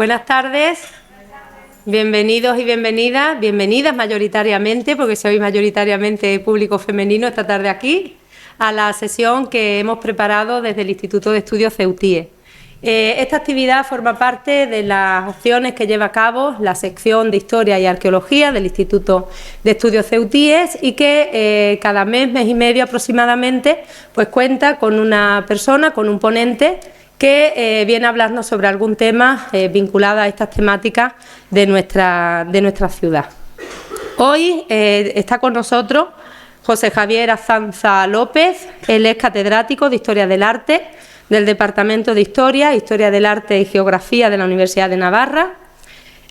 Buenas tardes, bienvenidos y bienvenidas mayoritariamente, porque soy mayoritariamente público femenino esta tarde aquí, a la sesión que hemos preparado desde el Instituto de Estudios CEUTIE. Esta actividad forma parte de las acciones que lleva a cabo la sección de Historia y Arqueología del Instituto de Estudios CEUTIE y que cada mes y medio aproximadamente, pues cuenta con una persona, con un ponente, que viene a hablarnos sobre algún tema vinculado a estas temáticas de nuestra ciudad. Hoy está con nosotros José Javier Azanza López. Él es catedrático de Historia del Arte del Departamento de Historia, Historia del Arte y Geografía de la Universidad de Navarra.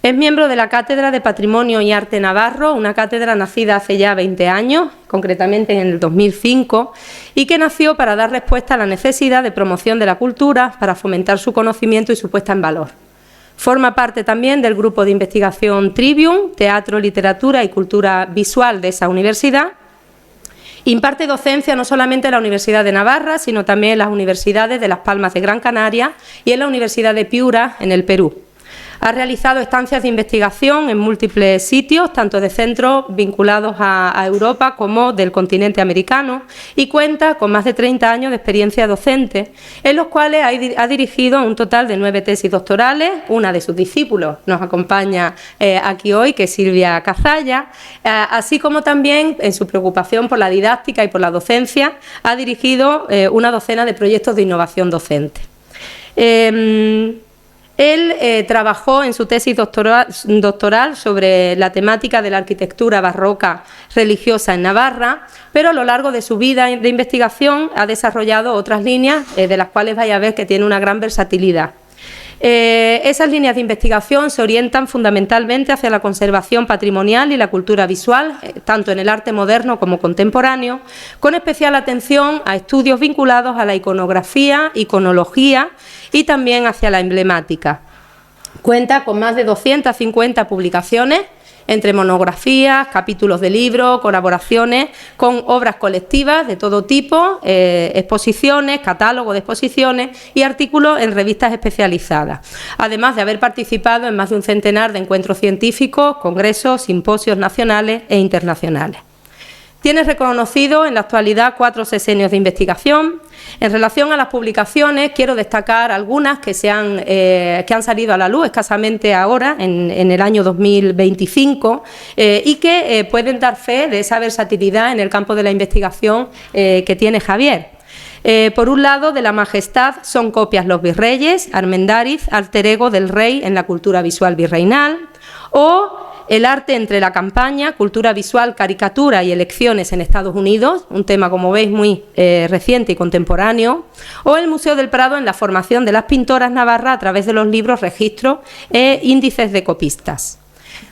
Es miembro de la Cátedra de Patrimonio y Arte Navarro, una cátedra nacida hace ya 20 años, concretamente en el 2005, y que nació para dar respuesta a la necesidad de promoción de la cultura, para fomentar su conocimiento y su puesta en valor. Forma parte también del grupo de investigación Trivium, Teatro, Literatura y Cultura Visual de esa universidad. Imparte docencia no solamente en la Universidad de Navarra, sino también en las universidades de Las Palmas de Gran Canaria y en la Universidad de Piura, en el Perú. Ha realizado estancias de investigación en múltiples sitios, tanto de centros vinculados a Europa como del continente americano, y cuenta con más de 30 años de experiencia docente, en los cuales ha dirigido un total de 9 tesis doctorales. Una de sus discípulos nos acompaña aquí hoy, que es Silvia Cazalla, así como también en su preocupación por la didáctica y por la docencia, ha dirigido una docena de proyectos de innovación docente. Él trabajó en su tesis doctoral sobre la temática de la arquitectura barroca religiosa en Navarra, pero a lo largo de su vida de investigación ha desarrollado otras líneas de las cuales vaya a ver que tiene una gran versatilidad. Esas líneas de investigación se orientan fundamentalmente hacia la conservación patrimonial y la cultura visual, tanto en el arte moderno como contemporáneo, con especial atención a estudios vinculados a la iconografía, iconología y también hacia la emblemática. Cuenta con más de 250 publicaciones, entre monografías, capítulos de libros, colaboraciones con obras colectivas de todo tipo, exposiciones, catálogos de exposiciones y artículos en revistas especializadas, además de haber participado en más de un centenar de encuentros científicos, congresos, simposios nacionales e internacionales. Tiene reconocido en la actualidad 4 sesenios de investigación. En relación a las publicaciones, quiero destacar algunas que han salido a la luz escasamente ahora, en el año 2025, y que pueden dar fe de esa versatilidad en el campo de la investigación que tiene Javier. Por un lado, de la majestad son copias los virreyes, Armendáriz, alter ego del rey en la cultura visual virreinal, o el arte entre la campaña, cultura visual, caricatura y elecciones en Estados Unidos, un tema, como veis, muy reciente y contemporáneo, o el Museo del Prado en la formación de las pintoras navarras a través de los libros, registros e índices de copistas.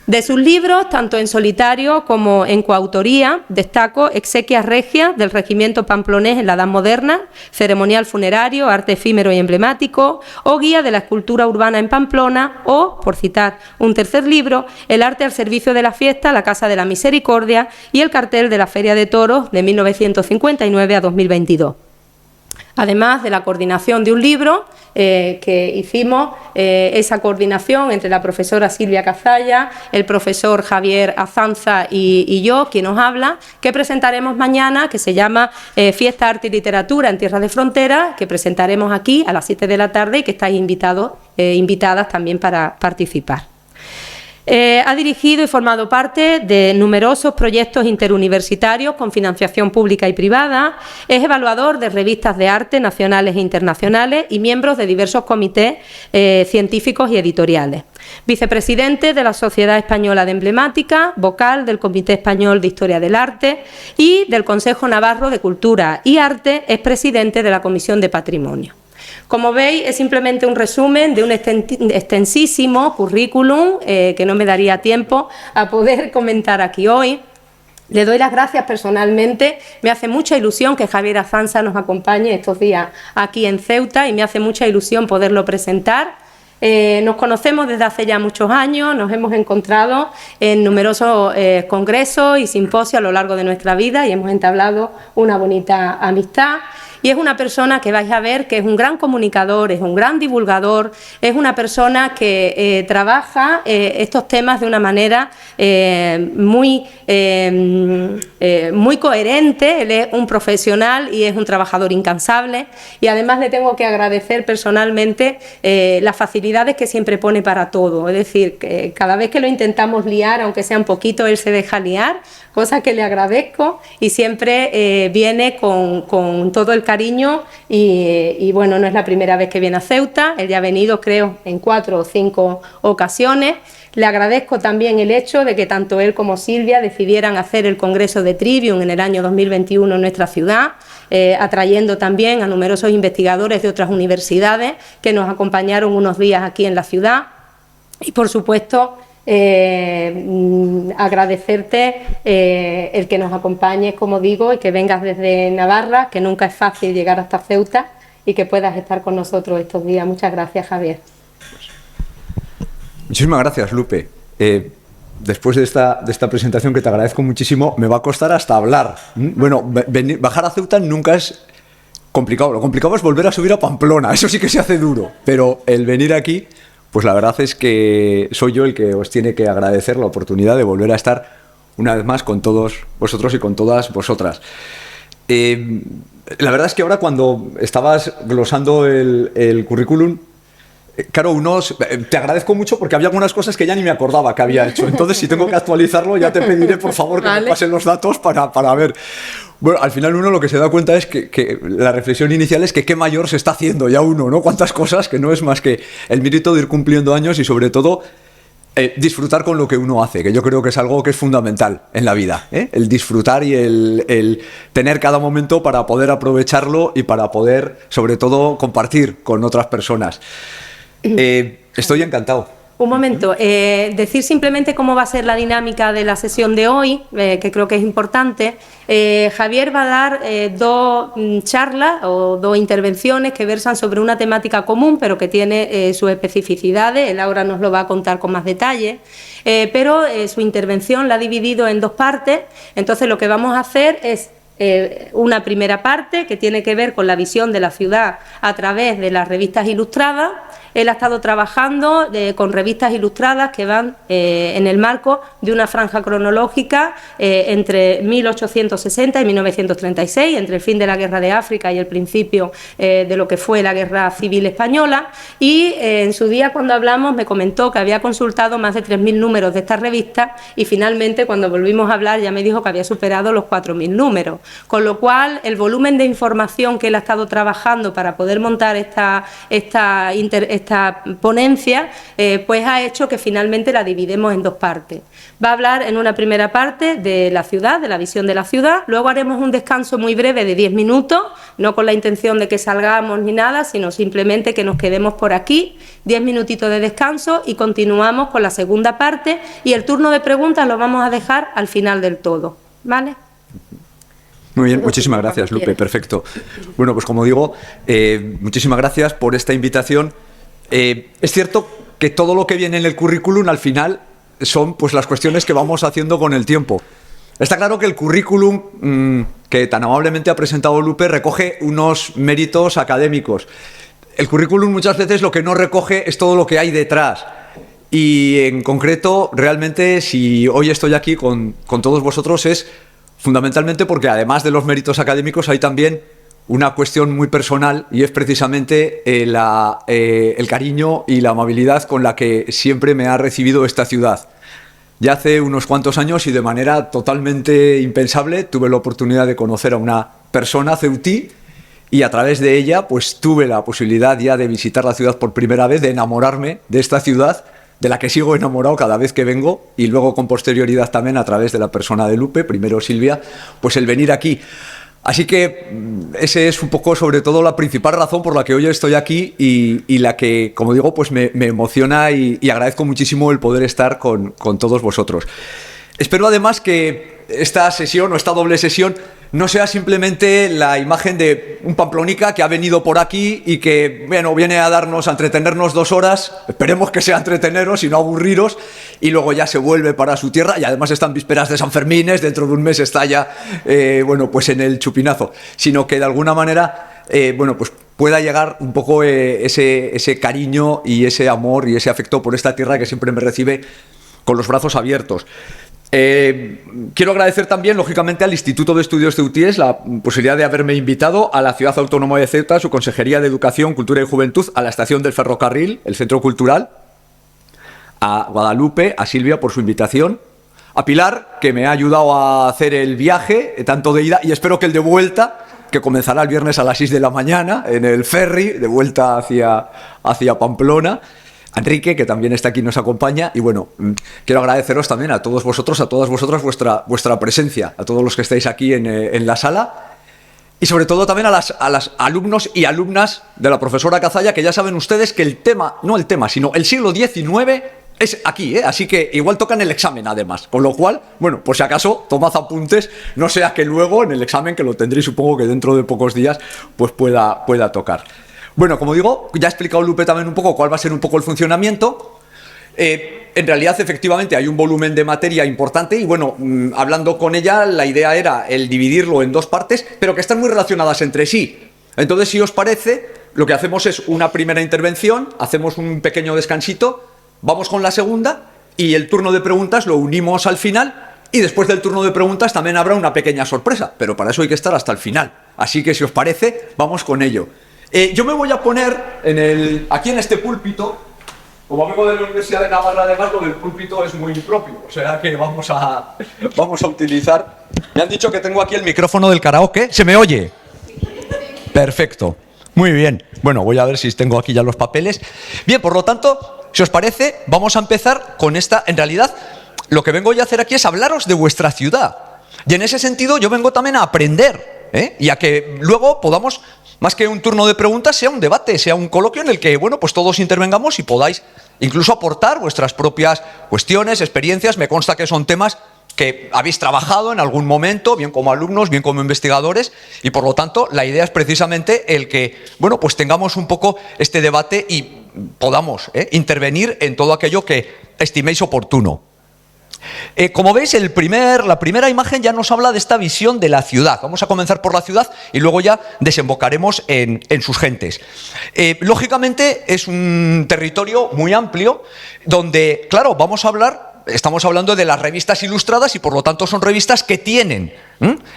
De sus libros, tanto en solitario como en coautoría, destaco Exequias Regias del Regimiento Pamplonés en la Edad Moderna, Ceremonial Funerario, Arte Efímero y Emblemático, o Guía de la Escultura Urbana en Pamplona, o, por citar un tercer libro, El Arte al Servicio de la Fiesta, La Casa de la Misericordia y el Cartel de la Feria de Toros de 1959 a 2022. Además de la coordinación de un libro que hicimos, esa coordinación entre la profesora Silvia Cazalla, el profesor Javier Azanza y yo, quien os habla, que presentaremos mañana, que se llama Fiesta, Arte y Literatura en Tierras de Frontera, que presentaremos aquí a las 7 de la tarde y que estáis invitadas también para participar. Ha dirigido y formado parte de numerosos proyectos interuniversitarios con financiación pública y privada, es evaluador de revistas de arte nacionales e internacionales y miembro de diversos comités científicos y editoriales. Vicepresidente de la Sociedad Española de Emblemática, vocal del Comité Español de Historia del Arte y del Consejo Navarro de Cultura y Arte, es presidente de la Comisión de Patrimonio. Como veis, es simplemente un resumen de un extensísimo currículum que no me daría tiempo a poder comentar aquí hoy. Le doy las gracias personalmente, me hace mucha ilusión que Javier Azanza nos acompañe estos días aquí en Ceuta y me hace mucha ilusión poderlo presentar. Nos conocemos desde hace ya muchos años, nos hemos encontrado en numerosos congresos y simposios a lo largo de nuestra vida y hemos entablado una bonita amistad. y es una persona que vais a ver que es un gran comunicador, es un gran divulgador, es una persona que trabaja estos temas de una manera muy coherente. Él es un profesional y es un trabajador incansable, y además le tengo que agradecer personalmente las facilidades que siempre pone para todo. Es decir, que cada vez que lo intentamos liar, aunque sea un poquito, él se deja liar, cosa que le agradezco, y siempre viene con todo el cariño y bueno, no es la primera vez que viene a Ceuta, él ya ha venido creo en 4 o 5 ocasiones. Le agradezco también el hecho de que tanto él como Silvia decidieran hacer el Congreso de Trivium en el año 2021 en nuestra ciudad, atrayendo también a numerosos investigadores de otras universidades que nos acompañaron unos días aquí en la ciudad. Y por supuesto agradecerte el que nos acompañes, como digo, y que vengas desde Navarra, que nunca es fácil llegar hasta Ceuta, y que puedas estar con nosotros estos días. Muchas gracias, Javier. Muchísimas gracias, Lupe. Después de esta presentación, que te agradezco muchísimo, me va a costar hasta hablar. Bueno, bajar a Ceuta nunca es complicado. Lo complicado es volver a subir a Pamplona. Eso sí que se hace duro. Pero el venir aquí, pues la verdad es que soy yo el que os tiene que agradecer la oportunidad de volver a estar una vez más con todos vosotros y con todas vosotras. La verdad es que ahora, cuando estabas glosando el currículum, claro, te agradezco mucho porque había algunas cosas que ya ni me acordaba que había hecho. Entonces, si tengo que actualizarlo, ya te pediré, por favor, que me pasen los datos para ver. Bueno, al final uno lo que se da cuenta es que la reflexión inicial es que qué mayor se está haciendo ya uno, ¿no? Cuántas cosas, que no es más que el mérito de ir cumpliendo años y, sobre todo, disfrutar con lo que uno hace, que yo creo que es algo que es fundamental en la vida, ¿eh? El disfrutar y el tener cada momento para poder aprovecharlo y para poder, sobre todo, compartir con otras personas. Estoy encantado. Un momento, decir simplemente cómo va a ser la dinámica de la sesión de hoy, que creo que es importante. Javier va a dar 2 charlas o 2 intervenciones que versan sobre una temática común, pero que tiene sus especificidades. Él ahora nos lo va a contar con más detalle, pero su intervención la ha dividido en 2 partes. Entonces, lo que vamos a hacer es una primera parte que tiene que ver con la visión de la ciudad a través de las revistas ilustradas. Él ha estado trabajando con revistas ilustradas que van en el marco de una franja cronológica entre 1860 y 1936, entre el fin de la Guerra de África y el principio de lo que fue la Guerra Civil Española. Y en su día, cuando hablamos, me comentó que había consultado más de 3.000 números de esta revista, y finalmente, cuando volvimos a hablar, ya me dijo que había superado los 4.000 números. Con lo cual, el volumen de información que él ha estado trabajando para poder montar esta ponencia, pues ha hecho que finalmente la dividamos en 2 partes. Va a hablar en una primera parte de la ciudad, de la visión de la ciudad. Luego haremos un descanso muy breve de 10 minutos, no con la intención de que salgamos ni nada, sino simplemente que nos quedemos por aquí, 10 minutitos de descanso, y continuamos con la segunda parte, y el turno de preguntas lo vamos a dejar al final del todo, ¿vale? Muy bien, muchísimas gracias, Lupe, perfecto. Bueno, pues como digo, muchísimas gracias por esta invitación. Es cierto que todo lo que viene en el currículum al final son pues las cuestiones que vamos haciendo con el tiempo. Está claro que el currículum que tan amablemente ha presentado Lupe recoge unos méritos académicos. El currículum muchas veces lo que no recoge es todo lo que hay detrás. Y en concreto, realmente, si hoy estoy aquí con todos vosotros, es fundamentalmente porque, además de los méritos académicos, hay también una cuestión muy personal, y es precisamente el cariño y la amabilidad con la que siempre me ha recibido esta ciudad. Ya hace unos cuantos años, y de manera totalmente impensable, tuve la oportunidad de conocer a una persona ceutí, y a través de ella pues tuve la posibilidad ya de visitar la ciudad por primera vez, de enamorarme de esta ciudad, de la que sigo enamorado cada vez que vengo, y luego con posterioridad también a través de la persona de Lupe, primero Silvia, pues el venir aquí. Así que ese es un poco, sobre todo, la principal razón por la que hoy estoy aquí, y la que, como digo, pues me emociona, y agradezco muchísimo el poder estar con todos vosotros. Espero además que esta sesión, o esta doble sesión, no sea simplemente la imagen de un pamplonica que ha venido por aquí y que, bueno, viene a entretenernos 2 horas, esperemos que sea entreteneros y no aburriros, y luego ya se vuelve para su tierra, y además están vísperas de San Fermines, dentro de un mes está ya, bueno, pues en el chupinazo, sino que de alguna manera, bueno, pues pueda llegar un poco ese cariño y ese amor y ese afecto por esta tierra que siempre me recibe con los brazos abiertos. Quiero agradecer también, lógicamente, al Instituto de Estudios Ceutíes la posibilidad de haberme invitado, a la Ciudad Autónoma de Ceuta, su Consejería de Educación, Cultura y Juventud, a la Estación del Ferrocarril, el Centro Cultural, a Guadalupe, a Silvia por su invitación, a Pilar, que me ha ayudado a hacer el viaje, tanto de ida y espero que el de vuelta, que comenzará el viernes a las 6 de la mañana en el ferry, de vuelta hacia Pamplona. Enrique, que también está aquí y nos acompaña, y bueno, quiero agradeceros también a todos vosotros, a todas vosotras vuestra presencia, a todos los que estáis aquí en la sala, y sobre todo también a las alumnos y alumnas de la profesora Cazalla, que ya saben ustedes que sino el siglo XIX es aquí, así que igual tocan el examen además, con lo cual, bueno, por si acaso, tomad apuntes, no sea que luego en el examen, que lo tendréis supongo que dentro de pocos días, pues pueda tocar. Bueno, como digo, ya ha explicado Lupe también un poco cuál va a ser un poco el funcionamiento. En realidad, efectivamente, hay un volumen de materia importante y, bueno, hablando con ella, la idea era el dividirlo en 2 partes, pero que están muy relacionadas entre sí. Entonces, si os parece, lo que hacemos es una primera intervención, hacemos un pequeño descansito, vamos con la segunda y el turno de preguntas lo unimos al final. Y después del turno de preguntas también habrá una pequeña sorpresa, pero para eso hay que estar hasta el final. Así que, si os parece, vamos con ello. Yo me voy a poner aquí en este púlpito. Como vengo de la Universidad de Navarra, además, lo del púlpito es muy impropio, o sea que vamos a utilizar. Me han dicho que tengo aquí el micrófono del karaoke. ¿Se me oye? Perfecto. Muy bien. Bueno, voy a ver si tengo aquí ya los papeles. Bien, por lo tanto, si os parece, vamos a empezar con esta. En realidad, lo que vengo yo a hacer aquí es hablaros de vuestra ciudad. Y en ese sentido, yo vengo también a aprender, y a que luego podamos, más que un turno de preguntas, sea un debate, sea un coloquio en el que, bueno, pues todos intervengamos y podáis incluso aportar vuestras propias cuestiones, experiencias. Me consta que son temas que habéis trabajado en algún momento, bien como alumnos, bien como investigadores, y por lo tanto la idea es precisamente el que, bueno, pues tengamos un poco este debate y podamos intervenir en todo aquello que estiméis oportuno. Como veis, la primera imagen ya nos habla de esta visión de la ciudad. Vamos a comenzar por la ciudad y luego ya desembocaremos en sus gentes. Lógicamente es un territorio muy amplio donde, claro, estamos hablando de las revistas ilustradas y por lo tanto son revistas que tienen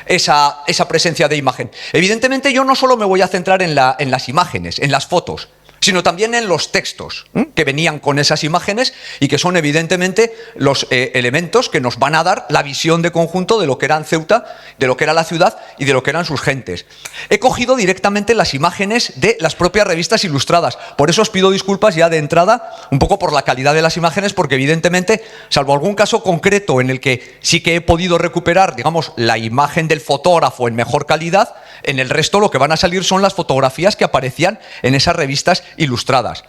esa presencia de imagen. Evidentemente yo no solo me voy a centrar en las imágenes, en las fotos, sino también en los textos que venían con esas imágenes y que son evidentemente los elementos que nos van a dar la visión de conjunto de lo que era Ceuta, de lo que era la ciudad y de lo que eran sus gentes. He cogido directamente las imágenes de las propias revistas ilustradas, por eso os pido disculpas ya de entrada un poco por la calidad de las imágenes, porque evidentemente, salvo algún caso concreto en el que sí que he podido recuperar, digamos, la imagen del fotógrafo en mejor calidad, en el resto lo que van a salir son las fotografías que aparecían en esas revistas ilustradas,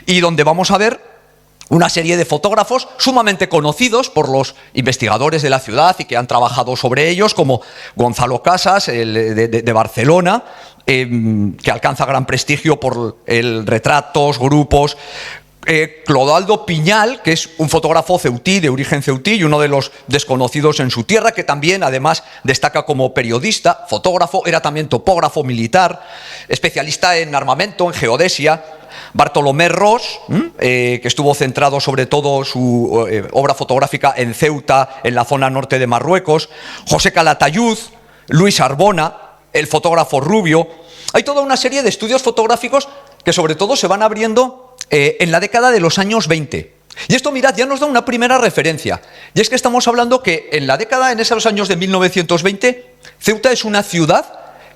y donde vamos a ver una serie de fotógrafos sumamente conocidos por los investigadores de la ciudad y que han trabajado sobre ellos, como Gonzalo Casas, de Barcelona, que alcanza gran prestigio por retratos, grupos. Clodoaldo Piñal, que es un fotógrafo ceutí, de origen ceutí, y uno de los desconocidos en su tierra, que también además destaca como periodista, fotógrafo, era también topógrafo militar, especialista en armamento, en geodesia. Bartolomé Ros, que estuvo centrado sobre todo su obra fotográfica en Ceuta, en la zona norte de Marruecos. José Calatayud, Luis Arbona, el fotógrafo Rubio. Hay toda una serie de estudios fotográficos que sobre todo se van abriendo en la década de los años 20. Y esto, mirad, ya nos da una primera referencia. Y es que estamos hablando que en esos años de 1920, Ceuta es una ciudad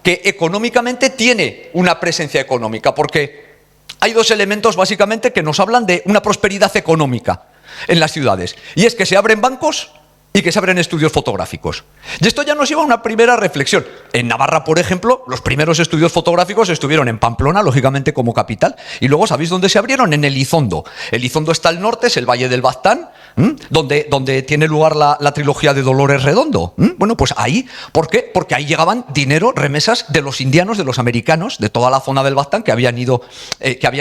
que económicamente tiene una presencia económica, porque hay 2 elementos básicamente que nos hablan de una prosperidad económica en las ciudades. Y es que se abren bancos y que se abren estudios fotográficos. Y esto ya nos lleva a una primera reflexión. En Navarra, por ejemplo, los primeros estudios fotográficos estuvieron en Pamplona, lógicamente como capital, y luego, ¿sabéis dónde se abrieron? En Elizondo. Elizondo está al norte, es el Valle del Baztán, donde tiene lugar la trilogía de Dolores Redondo. Bueno, pues ahí, ¿por qué? Porque ahí llegaban dinero, remesas de los indianos, de los americanos, de toda la zona del Baztán que habían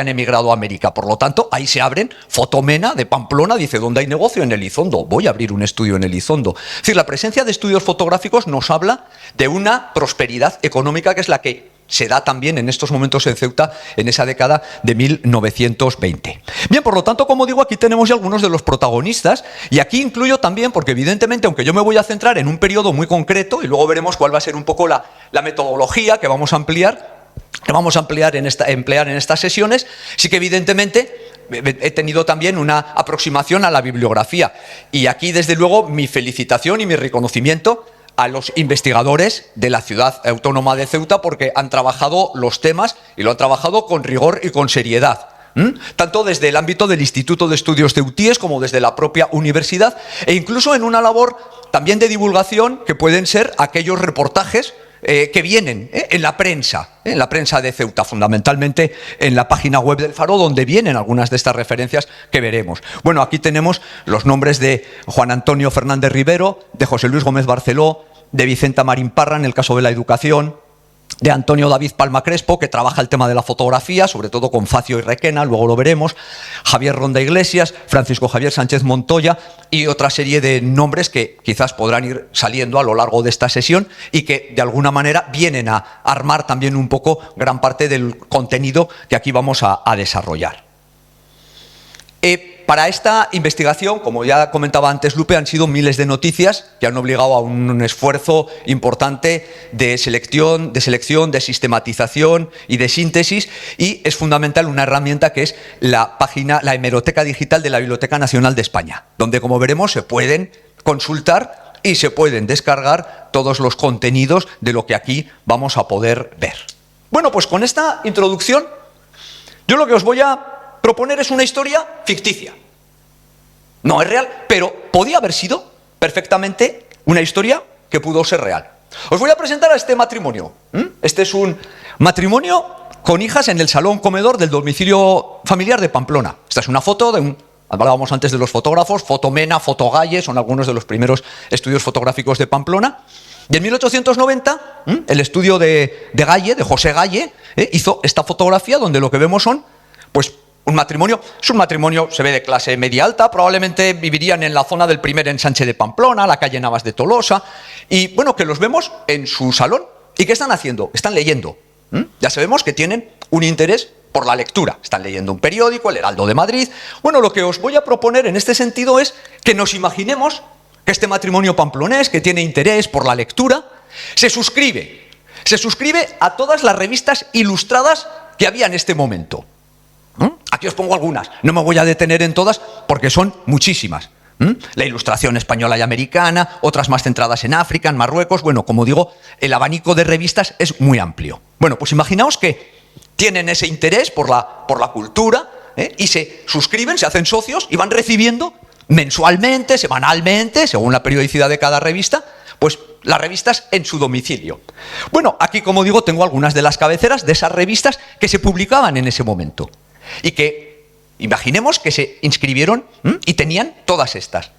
emigrado a América. Por lo tanto, ahí se abren. Fotomena de Pamplona dice, ¿dónde hay negocio? En Elizondo. Voy a abrir un estudio en Elizondo. Es decir, la presencia de estudios fotográficos nos habla de una prosperidad económica que es la que se da también en estos momentos en Ceuta en esa década de 1920. Bien, por lo tanto, como digo, aquí tenemos ya algunos de los protagonistas y aquí incluyo también, porque evidentemente, aunque yo me voy a centrar en un periodo muy concreto y luego veremos cuál va a ser un poco la metodología que vamos a emplear en estas sesiones, sí que evidentemente he tenido también una aproximación a la bibliografía. Y aquí, desde luego, mi felicitación y mi reconocimiento a los investigadores de la ciudad autónoma de Ceuta, porque han trabajado los temas y lo han trabajado con rigor y con seriedad. Tanto desde el ámbito del Instituto de Estudios Ceutíes como desde la propia universidad, e incluso en una labor también de divulgación que pueden ser aquellos reportajes que vienen en la prensa de Ceuta, fundamentalmente en la página web del Faro, donde vienen algunas de estas referencias que veremos. Bueno, aquí tenemos los nombres de Juan Antonio Fernández Rivero, de José Luis Gómez Barceló, de Vicenta Marín Parra en el caso de la educación, de Antonio David Palma Crespo, que trabaja el tema de la fotografía, sobre todo con Facio y Requena, luego lo veremos, Javier Ronda Iglesias, Francisco Javier Sánchez Montoya y otra serie de nombres que quizás podrán ir saliendo a lo largo de esta sesión y que de alguna manera vienen a armar también un poco gran parte del contenido que aquí vamos a desarrollar. Para esta investigación, como ya comentaba antes Lupe, han sido miles de noticias que han obligado a un esfuerzo importante de selección, de sistematización y de síntesis, y es fundamental una herramienta que es la hemeroteca digital de la Biblioteca Nacional de España, donde, como veremos, se pueden consultar y se pueden descargar todos los contenidos de lo que aquí vamos a poder ver. Bueno, pues con esta introducción, yo lo que os voy a proponer es una historia ficticia. No es real, pero podía haber sido perfectamente una historia que pudo ser real. Os voy a presentar a este matrimonio. Este es un matrimonio con hijas en el salón comedor del domicilio familiar de Pamplona. Esta es una foto de hablábamos antes de los fotógrafos, Fotomena, Fotogalle, son algunos de los primeros estudios fotográficos de Pamplona. Y en 1890, el estudio de Galle, de José Galle, hizo esta fotografía donde lo que vemos son, pues, un matrimonio se ve de clase media alta, probablemente vivirían en la zona del primer ensanche de Pamplona, la calle Navas de Tolosa, y bueno, que los vemos en su salón. ¿Y qué están haciendo? Están leyendo. Ya sabemos que tienen un interés por la lectura. Están leyendo un periódico, el Heraldo de Madrid. Bueno, lo que os voy a proponer en este sentido es que nos imaginemos que este matrimonio pamplonés, que tiene interés por la lectura, se suscribe a todas las revistas ilustradas que había en este momento. Aquí os pongo algunas, no me voy a detener en todas porque son muchísimas. La Ilustración española y americana, otras más centradas en África, en Marruecos. Bueno, como digo, el abanico de revistas es muy amplio. Bueno, pues imaginaos que tienen ese interés por la cultura y se suscriben, se hacen socios y van recibiendo mensualmente, semanalmente, según la periodicidad de cada revista, pues las revistas en su domicilio. Bueno, aquí, como digo, tengo algunas de las cabeceras de esas revistas que se publicaban en ese momento. Y que, imaginemos que se inscribieron y tenían todas estas.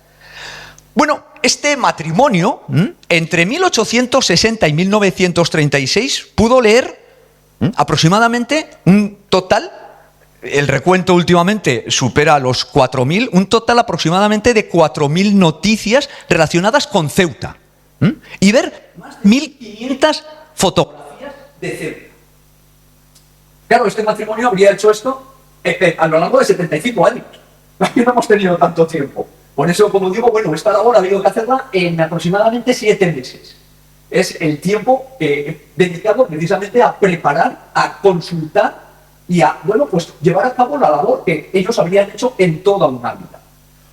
Bueno, este matrimonio, entre 1860 y 1936, pudo leer aproximadamente un total, el recuento últimamente supera los 4.000, un total aproximadamente de 4.000 noticias relacionadas con Ceuta. Y ver más de 1.500 fotografías de Ceuta. Claro, este matrimonio habría hecho esto a lo largo de 75 años. Aquí no hemos tenido tanto tiempo. Por eso, como digo, bueno, esta labor ha habido que hacerla en aproximadamente 7 meses. Es el tiempo dedicado precisamente a preparar, a consultar y a, bueno, pues llevar a cabo la labor que ellos habrían hecho en toda una vida.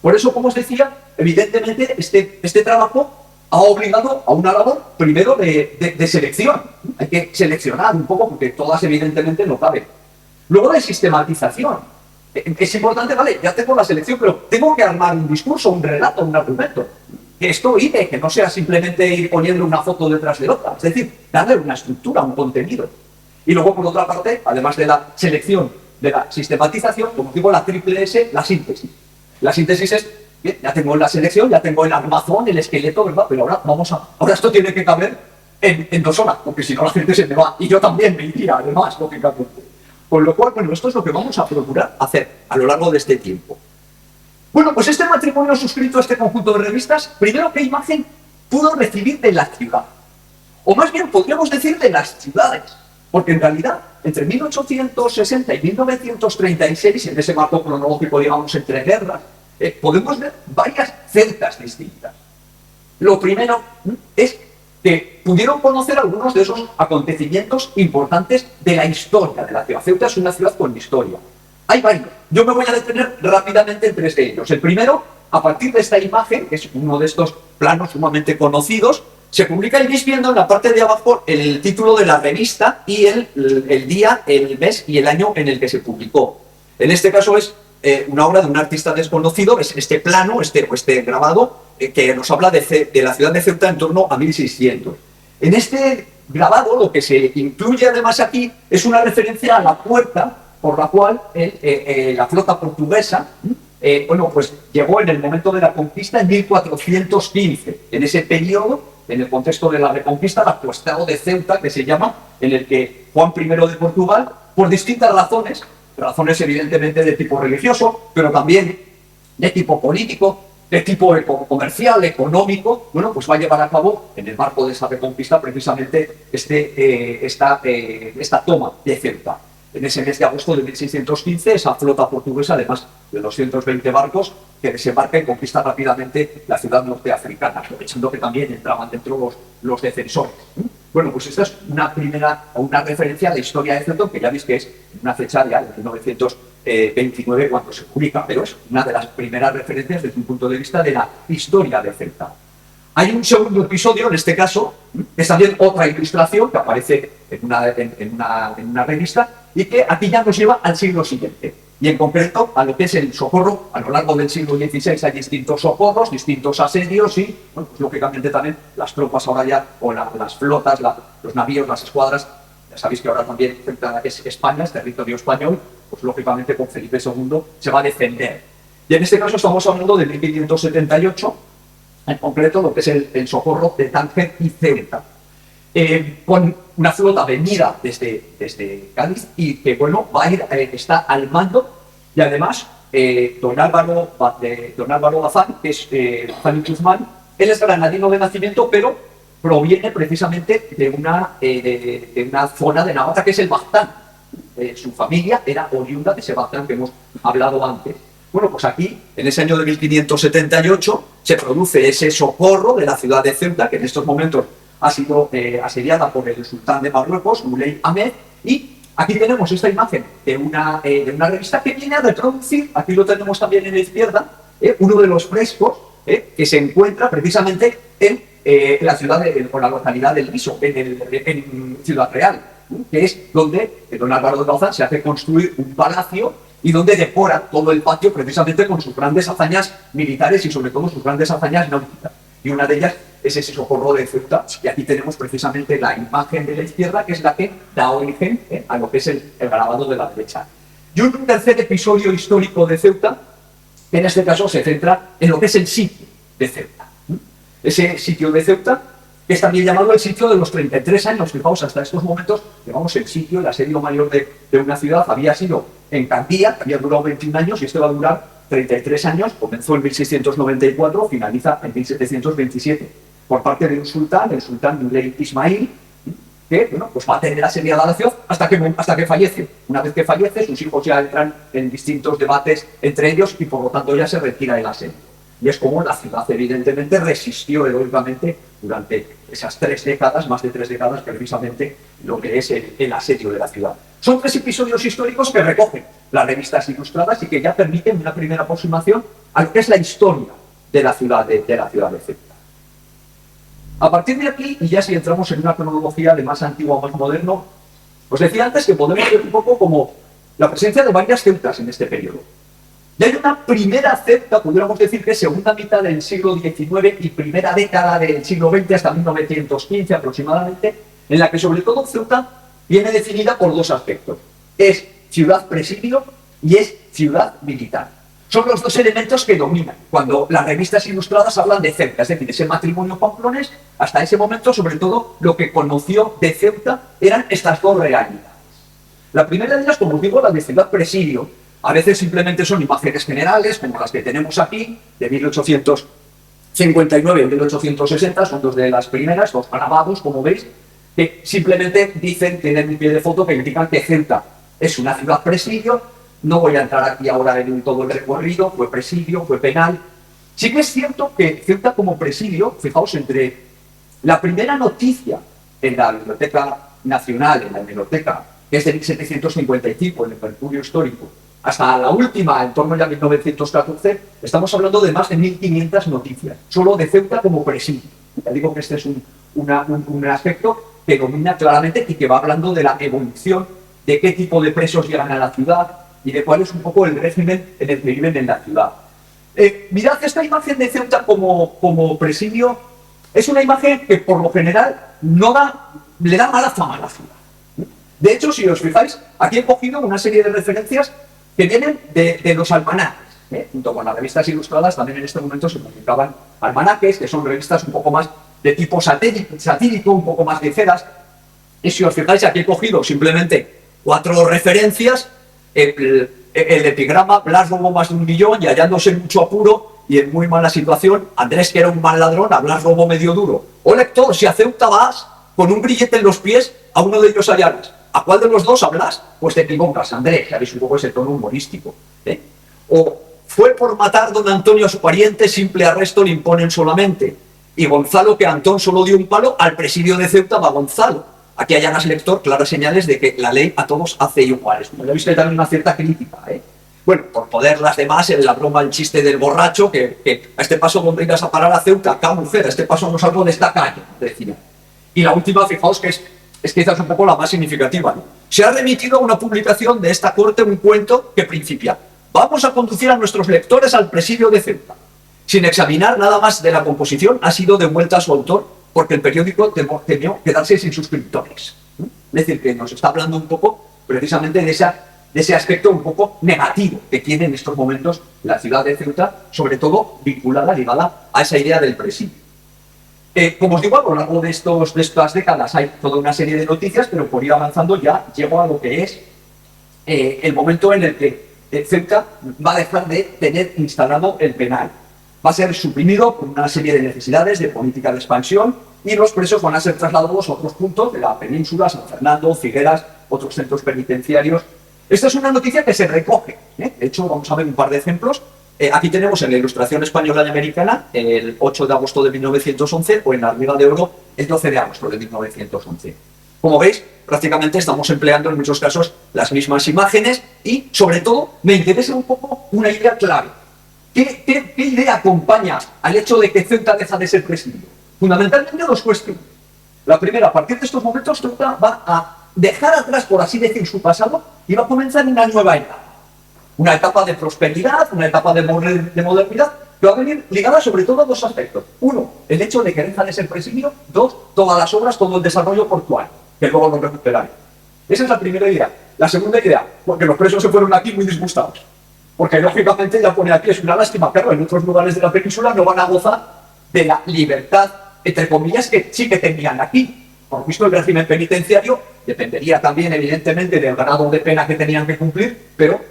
Por eso, como os decía, evidentemente este trabajo ha obligado a una labor, primero, de selección. Hay que seleccionar un poco, porque todas evidentemente no caben. Luego de sistematización. Es importante, vale, ya tengo la selección, pero tengo que armar un discurso, un relato, un argumento. que esto iré, que no sea simplemente ir poniendo una foto detrás de otra, es decir, darle una estructura, un contenido. Y luego, por otra parte, además de la selección, de la sistematización, como digo, la triple S, la síntesis. La síntesis es, bien, ya tengo la selección, ya tengo el armazón, el esqueleto, ¿verdad? Pero ahora esto tiene que caber en 2 horas, porque si no la gente se me va, y yo también me iría, además, lógicamente. Con lo cual, bueno, esto es lo que vamos a procurar hacer a lo largo de este tiempo. Bueno, pues este matrimonio suscrito a este conjunto de revistas, primero, ¿qué imagen pudo recibir de la ciudad? O más bien, podríamos decir de las ciudades, porque en realidad, entre 1860 y 1936, en ese marco cronológico, digamos, entre guerras, podemos ver varias Ceutas distintas. Lo primero es que pudieron conocer algunos de esos acontecimientos importantes de la historia de la ciudad. Ceuta es una ciudad con historia. Hay varios. Yo me voy a detener rápidamente en 3 de ellos. El primero, a partir de esta imagen, que es uno de estos planos sumamente conocidos, se publica, iréis viendo en la parte de abajo el título de la revista y el día, el mes y el año en el que se publicó. En este caso es una obra de un artista desconocido, es este plano, este grabado, que nos habla de la ciudad de Ceuta en torno a 1600. En este grabado lo que se incluye además aquí es una referencia a la puerta por la cual la flota portuguesa pues llegó en el momento de la conquista en 1415. En ese periodo, en el contexto de la reconquista, el Acuestado de Ceuta, que se llama, en el que Juan I de Portugal, por distintas razones evidentemente de tipo religioso, pero también de tipo político, de tipo comercial, económico, bueno, pues va a llevar a cabo, en el marco de esa reconquista, precisamente esta toma de Ceuta. En ese mes de agosto de 1615, esa flota portuguesa, además de 220 barcos, que desembarca y conquista rápidamente la ciudad norteafricana, aprovechando que también entraban dentro los defensores. Bueno, pues esta es una referencia a la historia de Ceuta, que ya veis que es una fecha ya de 1929 cuando se publica, pero es una de las primeras referencias desde un punto de vista de la historia de Ceuta. Hay un segundo episodio, en este caso, que es también otra ilustración que aparece en una revista y que aquí ya nos lleva al siglo siguiente. Y en concreto a lo que es el socorro. A lo largo del siglo XVI hay distintos socorros, distintos asedios y, bueno, pues lógicamente también las tropas ahora ya, o las flotas, los navíos, las escuadras, ya sabéis que ahora también es España, es territorio español, pues lógicamente con Felipe II se va a defender. Y en este caso estamos hablando de 1578, en concreto lo que es el socorro de Tánger y Ceuta, con una flota venida desde Cádiz y que, bueno, está al mando, y además don Álvaro Bazán, que es Bazán y Guzmán, él es granadino de nacimiento, pero proviene precisamente de una zona de Navarra que es el Baztán. Su familia era oriunda de ese Baztán que hemos hablado antes. Bueno, pues aquí, en ese año de 1578, se produce ese socorro de la ciudad de Ceuta, que en estos momentos ha sido asediada por el sultán de Marruecos, Moulay Ahmed, y aquí tenemos esta imagen de una revista que viene a reproducir, aquí lo tenemos también en la izquierda, uno de los frescos que se encuentra precisamente en la ciudad, o la localidad del Viso, en Ciudad Real, que es donde don Álvaro de Bazán se hace construir un palacio y donde decora todo el patio precisamente con sus grandes hazañas militares y sobre todo sus grandes hazañas náuticas. Y una de ellas es ese socorro de Ceuta, y aquí tenemos precisamente la imagen de la izquierda, que es la que da origen a lo que es el grabado de la derecha. Y un tercer episodio histórico de Ceuta, que en este caso se centra en lo que es el sitio de Ceuta. Ese sitio de Ceuta, que es también llamado el sitio de los 33 años, fijaos, hasta estos momentos, digamos, el sitio, el asedio mayor de una ciudad había sido en Candía, que había durado 21 años, y este va a durar 33 años, comenzó en 1694, finaliza en 1727, por parte de un sultán, el sultán Moulay Ismail, que, bueno, pues va a tener asediada la ciudad hasta que fallece. Una vez que fallece, sus hijos ya entran en distintos debates entre ellos y por lo tanto ya se retira el asedio. Y es como la ciudad evidentemente resistió heroicamente durante esas 3 décadas, más de 3 décadas, precisamente lo que es el asedio de la ciudad. Son 3 episodios históricos que recogen las revistas ilustradas y que ya permiten una primera aproximación a lo que es la historia de la ciudad de Ceuta. A partir de aquí, y ya si entramos en una cronología de más antiguo a más moderno, os decía antes que podemos ver un poco como la presencia de varias Ceutas en este periodo. Y hay una primera Ceuta, pudiéramos decir que es segunda mitad del siglo XIX y primera década del siglo XX, hasta 1915 aproximadamente, en la que sobre todo Ceuta viene definida por dos aspectos. Es ciudad-presidio y es ciudad militar. Son los dos elementos que dominan cuando las revistas ilustradas hablan de Ceuta, es decir, ese matrimonio pamplonés. Hasta ese momento, sobre todo, lo que conoció de Ceuta eran estas dos realidades. La primera de ellas, como os digo, la de ciudad-presidio. A veces simplemente son imágenes generales, como las que tenemos aquí, de 1859 y 1860, son dos de las primeras, dos grabados, como veis, que simplemente dicen, tienen un pie de foto que indican que Ceuta es una ciudad-presidio. No voy a entrar aquí ahora en todo el recorrido, fue presidio, fue penal. Sí que es cierto que Ceuta como presidio, fijaos, entre la primera noticia en la Biblioteca Nacional, en la hemeroteca, que es de 1755, en el Mercurio Histórico, hasta la última, en torno ya a 1914, estamos hablando de más de 1.500 noticias, solo de Ceuta como presidio. Ya digo que este es un aspecto que domina claramente y que va hablando de la evolución, de qué tipo de presos llegan a la ciudad, y de cuál es un poco el régimen en el que viven en la ciudad. Mirad, esta imagen de Ceuta como presidio es una imagen que por lo general le da mala fama a la ciudad. De hecho, si os fijáis, aquí he cogido una serie de referencias que vienen de los almanaques. Junto con las revistas ilustradas, también en este momento se publicaban almanaques, que son revistas un poco más de tipo satírico, un poco más ligeras. Y si os fijáis, aquí he cogido simplemente 4 referencias. El epigrama: Blas robó más de 1 millón y hallándose en mucho apuro y en muy mala situación, Andrés, que era un mal ladrón, a Blas robó medio duro. Oh lector, si a Ceuta vas con un grillete en los pies, a uno de ellos hallarás. ¿A cuál de los dos hablas? Pues te equivocas, Andrés, que habéis un poco ese tono humorístico. O fue por matar don Antonio a su pariente, simple arresto le imponen solamente. Y Gonzalo, que a Antón solo dio un palo, al presidio de Ceuta va Gonzalo. Aquí hallarás, lector, claras señales de que la ley a todos hace iguales. Como ya visto, también una cierta crítica. Bueno, por poder las demás, en la broma, el chiste del borracho, que a este paso donde irás a parar a Ceuta, acá mujer, a este paso no salgo de esta calle, decía. Y la última, fijaos que es quizás un poco la más significativa, ¿no? Se ha remitido a una publicación de esta corte un cuento que principia: vamos a conducir a nuestros lectores al presidio de Ceuta. Sin examinar nada más de la composición, ha sido devuelta a su autor porque el periódico temió quedarse sin suscriptores. Es decir, que nos está hablando un poco precisamente de ese aspecto un poco negativo que tiene en estos momentos la ciudad de Ceuta, sobre todo ligada a esa idea del presidio. Como os digo, a lo largo de estas décadas hay toda una serie de noticias, pero por ir avanzando ya llego a lo que es el momento en el que Ceuta va a dejar de tener instalado el penal. Va a ser suprimido por una serie de necesidades de política de expansión y los presos van a ser trasladados a otros puntos de la península, San Fernando, Figueras, otros centros penitenciarios. Esta es una noticia que se recoge. De hecho, vamos a ver un par de ejemplos. Aquí tenemos en la Ilustración Española y Americana el 8 de agosto de 1911 o en la Liga de Oro el 12 de agosto de 1911. Como veis, prácticamente estamos empleando en muchos casos las mismas imágenes y, sobre todo, me interesa un poco una idea clave. ¿Qué idea acompaña al hecho de que Ceuta deja de ser presidio? Fundamentalmente dos cuestiones. La primera, a partir de estos momentos, Ceuta va a dejar atrás, por así decir, su pasado y va a comenzar una nueva etapa. Una etapa de prosperidad, una etapa de modernidad, que va a venir ligada sobre todo a dos aspectos. Uno, el hecho de que deja de ser presidio. Dos, todas las obras, todo el desarrollo portuario, que luego lo recuperaré. Esa es la primera idea. La segunda idea, porque los presos se fueron aquí muy disgustados. Porque lógicamente ya pone aquí, es una lástima, claro, en otros lugares de la península no van a gozar de la libertad, entre comillas, que sí que tenían aquí. Por visto, el régimen penitenciario dependería también, evidentemente, del grado de pena que tenían que cumplir, pero,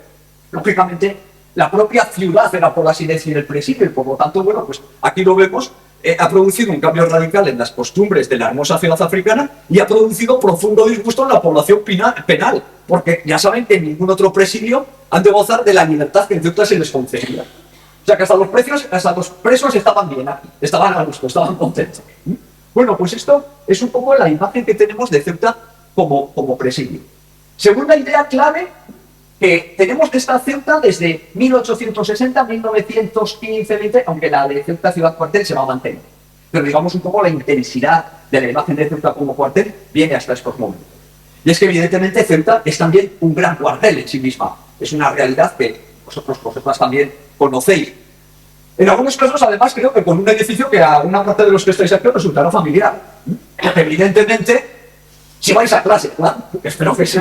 lógicamente, la propia ciudad era, por así decir, el presidio, y por lo tanto, bueno, pues aquí lo vemos, ha producido un cambio radical en las costumbres de la hermosa ciudad africana y ha producido profundo disgusto en la población penal, porque ya saben que en ningún otro presidio han de gozar de la libertad que en Ceuta se les concedía. O sea que hasta los presos estaban bien aquí, estaban a gusto, estaban contentos. Bueno, pues esto es un poco la imagen que tenemos de Ceuta como presidio. Segunda idea clave que tenemos de esta Ceuta desde 1860, 1915, 20, aunque la de Ceuta ciudad cuartel se va a mantener. Pero digamos un poco la intensidad de la imagen de Ceuta como cuartel viene hasta estos momentos. Y es que evidentemente Ceuta es también un gran cuartel en sí misma. Es una realidad que vosotras también conocéis. En algunos casos, además, creo que con un edificio que a una parte de los que estáis aquí os resultará familiar. Evidentemente, si vais a clase, claro, espero que sí.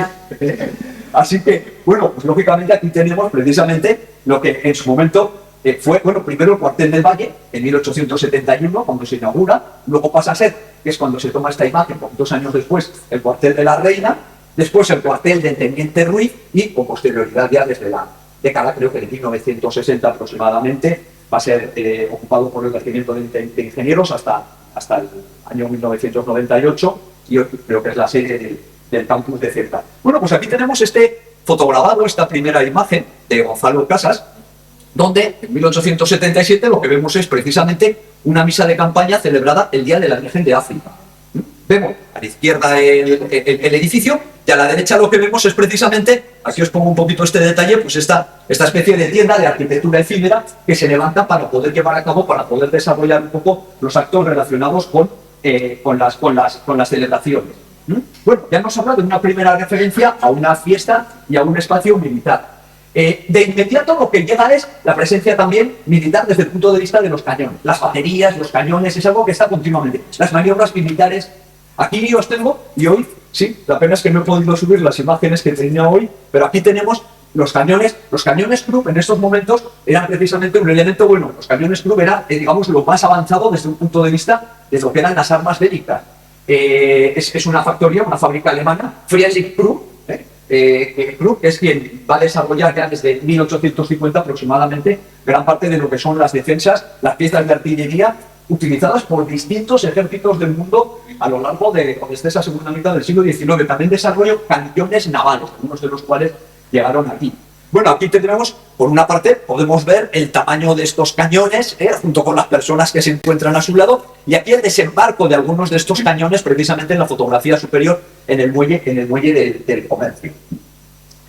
Así que, bueno, pues lógicamente aquí tenemos precisamente lo que en su momento fue, bueno, primero el cuartel del Valle, en 1871, cuando se inaugura, luego pasa a ser, que es cuando se toma esta imagen, 2 años después, el cuartel de la Reina, después el cuartel del Teniente Ruiz y, con posterioridad ya desde la década, creo que de 1960 aproximadamente, va a ser ocupado por el regimiento de ingenieros hasta el año 1998, y hoy creo que es la sede del campus de Ceuta. Bueno, pues aquí tenemos este fotograbado, esta primera imagen de Gonzalo Casas, donde en 1877 lo que vemos es precisamente una misa de campaña celebrada el Día de la Virgen de África. Vemos a la izquierda el edificio, y a la derecha lo que vemos es precisamente, aquí os pongo un poquito este detalle, pues esta especie de tienda de arquitectura efímera que se levanta para poder llevar a cabo, para poder desarrollar un poco los actos relacionados con las celebraciones. Bueno, ya nos habla de una primera referencia a una fiesta y a un espacio militar. De inmediato lo que llega es la presencia también militar desde el punto de vista de los cañones. Las baterías, los cañones, es algo que está continuamente. Las maniobras militares. Aquí os tengo, y hoy, sí, la pena es que no he podido subir las imágenes que tenía hoy, pero aquí tenemos los cañones. Los cañones Krupp en estos momentos eran precisamente un elemento bueno. Los cañones Krupp eran, digamos, lo más avanzado desde un punto de vista de lo que eran las armas bélicas. Es una factoría, una fábrica alemana, Friedrich Krupp, Krupp es quien va a desarrollar ya desde 1850 aproximadamente gran parte de lo que son las defensas, las piezas de artillería utilizadas por distintos ejércitos del mundo a lo largo desde esa segunda mitad del siglo XIX. También desarrolló cañones navales, algunos de los cuales llegaron aquí. Bueno, aquí tenemos, por una parte, podemos ver el tamaño de estos cañones, junto con las personas que se encuentran a su lado, y aquí el desembarco de algunos de estos cañones, precisamente en la fotografía superior, en el muelle del comercio.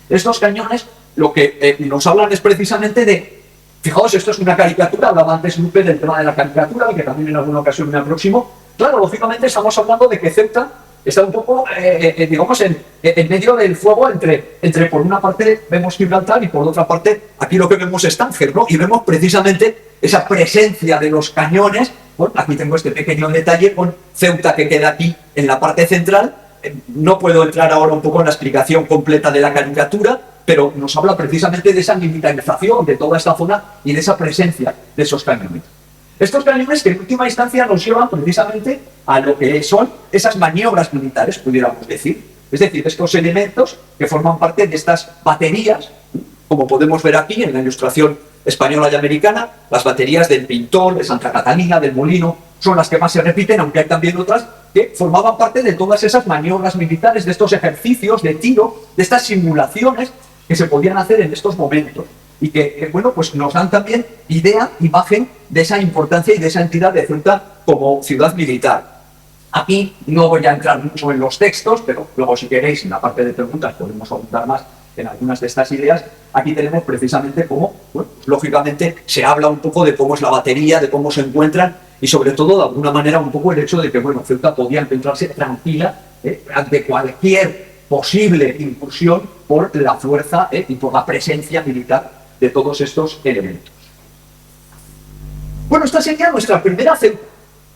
Estos cañones, lo que nos hablan es precisamente de, fijaos, esto es una caricatura, hablaba antes Lupe del tema de la caricatura, y que también en alguna ocasión me aproximo. Claro, lógicamente estamos hablando de que Ceuta está un poco, digamos, en medio del fuego entre por una parte vemos Gibraltar y por otra parte aquí lo que vemos es Tánger, ¿no? Y vemos precisamente esa presencia de los cañones. Bueno, aquí tengo este pequeño detalle con Ceuta que queda aquí en la parte central. No puedo entrar ahora un poco en la explicación completa de la caricatura, pero nos habla precisamente de esa militarización de toda esta zona y de esa presencia de esos cañones. Estos cañones que en última instancia nos llevan precisamente a lo que son esas maniobras militares, pudiéramos decir. Es decir, estos elementos que forman parte de estas baterías, como podemos ver aquí en la ilustración española y americana, las baterías del Pintón, de Santa Catalina, del Molino, son las que más se repiten, aunque hay también otras que formaban parte de todas esas maniobras militares, de estos ejercicios de tiro, de estas simulaciones que se podían hacer en estos momentos. Y que, bueno, pues nos dan también imagen de esa importancia y de esa entidad de Ceuta como ciudad militar. Aquí no voy a entrar mucho en los textos, pero luego si queréis, en la parte de preguntas podemos abundar más en algunas de estas ideas. Aquí tenemos precisamente cómo, bueno, pues, lógicamente se habla un poco de cómo es la batería, de cómo se encuentran y sobre todo, de alguna manera, un poco el hecho de que, bueno, Ceuta podía encontrarse tranquila ante cualquier posible incursión por la fuerza y por la presencia militar de todos estos elementos. Bueno, esta sería nuestra primera Ceuta,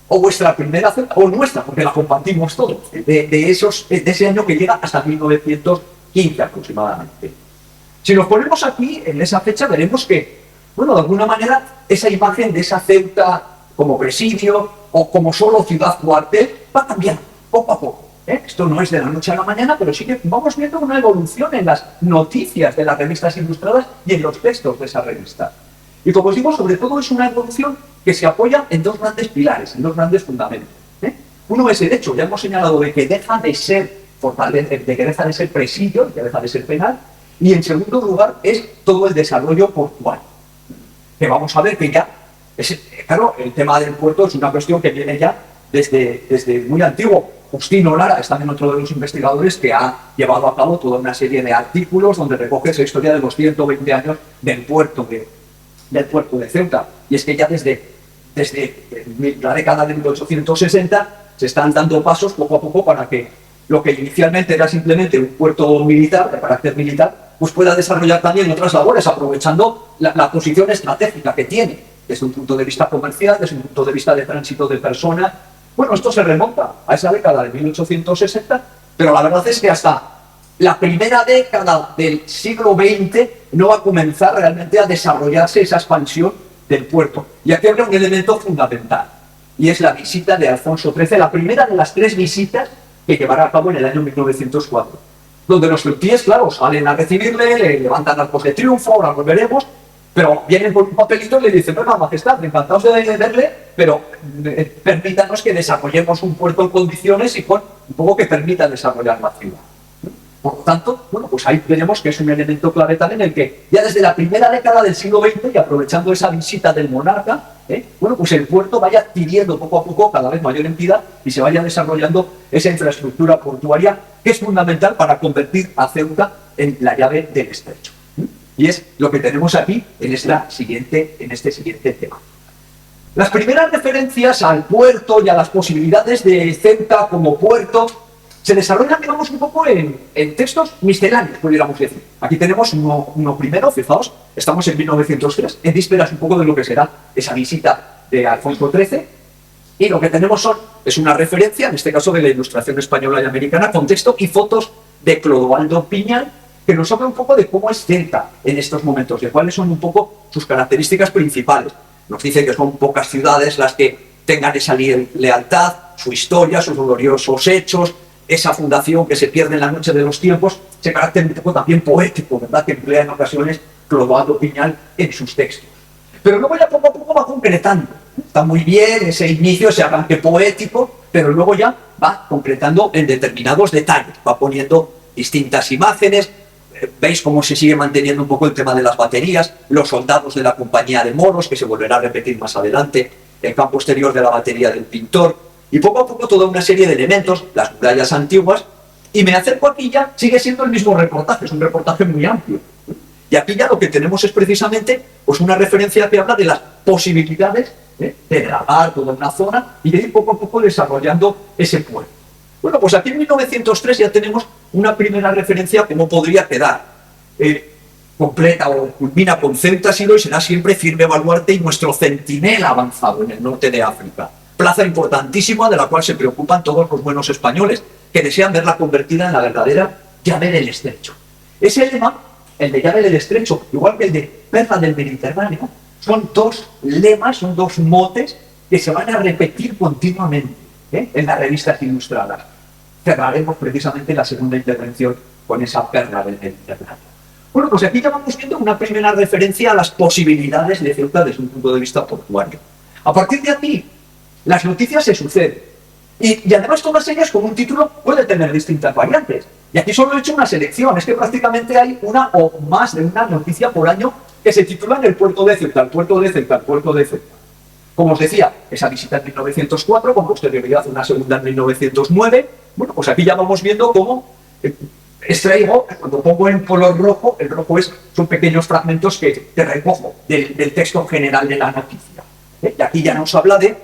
o vuestra primera Ceuta, o nuestra, porque la compartimos todos, de ese año que llega hasta 1915 aproximadamente. Si nos ponemos aquí, en esa fecha, veremos que, bueno, de alguna manera, esa imagen de esa Ceuta como presidio, o como solo ciudad cuartel, va cambiando poco a poco. Esto no es de la noche a la mañana, pero sí que vamos viendo una evolución en las noticias de las revistas ilustradas y en los textos de esa revista. Y como os digo, sobre todo es una evolución que se apoya en dos grandes pilares, en dos grandes fundamentos. Uno es el hecho, ya hemos señalado, de que deja de ser presidio, que deja de ser penal, y en segundo lugar es todo el desarrollo portuario. Que vamos a ver que ya, claro, el tema del puerto es una cuestión que viene ya desde muy antiguo. Justino Lara es también otro de los investigadores que ha llevado a cabo toda una serie de artículos donde recoge esa historia de los 120 años del puerto de Ceuta. Y es que ya desde la década de 1860 se están dando pasos poco a poco para que lo que inicialmente era simplemente un puerto militar, de carácter militar, pues pueda desarrollar también otras labores, aprovechando la posición estratégica que tiene, desde un punto de vista comercial, desde un punto de vista de tránsito de personas. Bueno, esto se remonta a esa década de 1860, pero la verdad es que hasta la primera década del siglo XX no va a comenzar realmente a desarrollarse esa expansión del puerto. Y aquí habría un elemento fundamental, y es la visita de Alfonso XIII, la primera de las 3 visitas que llevará a cabo en el año 1904, donde los celtíes, claro, salen a recibirle, le levantan arcos de triunfo, ahora lo veremos, pero vienen con un papelito y le dicen: bueno, majestad, encantados de verle, pero permítanos que desarrollemos un puerto en condiciones y con un poco que permita desarrollar la ciudad. Por lo tanto, bueno, pues ahí veremos que es un elemento clave también el que ya desde la primera década del siglo XX, y aprovechando esa visita del monarca, bueno, pues el puerto vaya adquiriendo poco a poco cada vez mayor entidad y se vaya desarrollando esa infraestructura portuaria que es fundamental para convertir a Ceuta en la llave del estrecho. Y es lo que tenemos aquí en este siguiente tema. Las primeras referencias al puerto y a las posibilidades de Ceuta como puerto se desarrollan, digamos, un poco en textos misceláneos, pudiéramos decir. Aquí tenemos uno primero, fijaos, estamos en 1903, en vísperas un poco de lo que será esa visita de Alfonso XIII, y lo que tenemos es una referencia, en este caso de la Ilustración española y americana, con texto y fotos de Clodoaldo Piñal, que nos habla un poco de cómo es Ceuta en estos momentos, de cuáles son un poco sus características principales. Nos dice que son pocas ciudades las que tengan esa lealtad, su historia, sus gloriosos hechos, esa fundación que se pierde en la noche de los tiempos, ese carácter un poco también poético, ¿verdad?, que emplea en ocasiones Clodoaldo Piñal en sus textos. Pero luego ya poco a poco va concretando. Está muy bien ese inicio, ese arranque poético, pero luego ya va concretando en determinados detalles, va poniendo distintas imágenes. Veis cómo se sigue manteniendo un poco el tema de las baterías, los soldados de la compañía de moros, que se volverá a repetir más adelante, el campo exterior de la batería del pintor, y poco a poco toda una serie de elementos, las murallas antiguas, y me acerco aquí ya, sigue siendo el mismo reportaje, es un reportaje muy amplio. Y aquí ya lo que tenemos es precisamente pues una referencia que habla de las posibilidades de dragar toda una zona y de ir poco a poco desarrollando ese puerto. Bueno, pues aquí en 1903 ya tenemos una primera referencia a cómo podría quedar. Completa o culmina con Ceuta ha sido y será siempre firme baluarte y nuestro centinela avanzado en el norte de África. Plaza importantísima de la cual se preocupan todos los buenos españoles que desean verla convertida en la verdadera llave del estrecho. Ese lema, el de llave del estrecho, igual que el de perla del Mediterráneo, son 2 lemas, son 2 motes que se van a repetir continuamente en las revistas ilustradas. Cerraremos precisamente la segunda intervención con esa perla del Mediterráneo. Bueno, pues aquí ya vamos viendo una primera referencia a las posibilidades de Ceuta desde un punto de vista portuario. A partir de aquí, las noticias se suceden. Y además todas ellas con un título puede tener distintas variantes. Y aquí solo he hecho una selección, es que prácticamente hay una o más de una noticia por año que se titulan el puerto de Ceuta, el puerto de Ceuta, el puerto de Ceuta. Como os decía, esa visita en 1904, con posterioridad una segunda en 1909. Bueno, pues aquí ya vamos viendo cómo extraigo, cuando pongo en color rojo, el rojo son pequeños fragmentos que recojo del texto general de la noticia. Y aquí ya nos habla de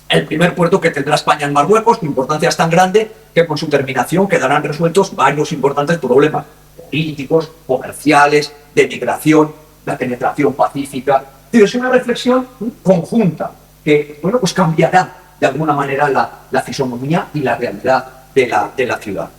el primer puerto que tendrá España en Marruecos, su importancia es tan grande que con su terminación quedarán resueltos varios importantes problemas políticos, comerciales, de migración, la penetración pacífica. Es una reflexión conjunta que, bueno, pues cambiará de alguna manera la fisonomía y la realidad de la ciudad.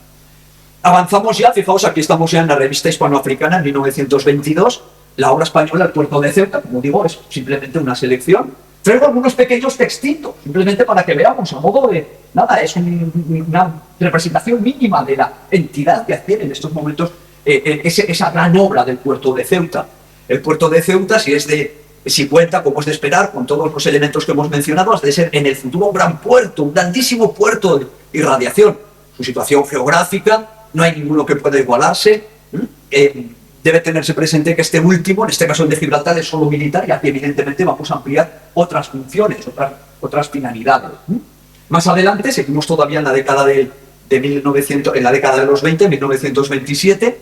Avanzamos ya, fijaos, aquí estamos ya en la revista hispanoafricana en 1922, la obra española El puerto de Ceuta, como digo, es simplemente una selección. Traigo algunos pequeños textitos, simplemente para que veamos, a modo de, nada, es una representación mínima de la entidad que adquiere en estos momentos esa gran obra del puerto de Ceuta. El puerto de Ceuta, si cuenta, como es de esperar, con todos los elementos que hemos mencionado, has de ser en el futuro un gran puerto, un grandísimo puerto de irradiación. Su situación geográfica, no hay ninguno que pueda igualarse. Debe tenerse presente que este último, en este caso el de Gibraltar, es solo militar y aquí evidentemente vamos a ampliar otras funciones, otras finalidades. Más adelante, seguimos todavía en la década de 1900, en la década de los 20, 1927.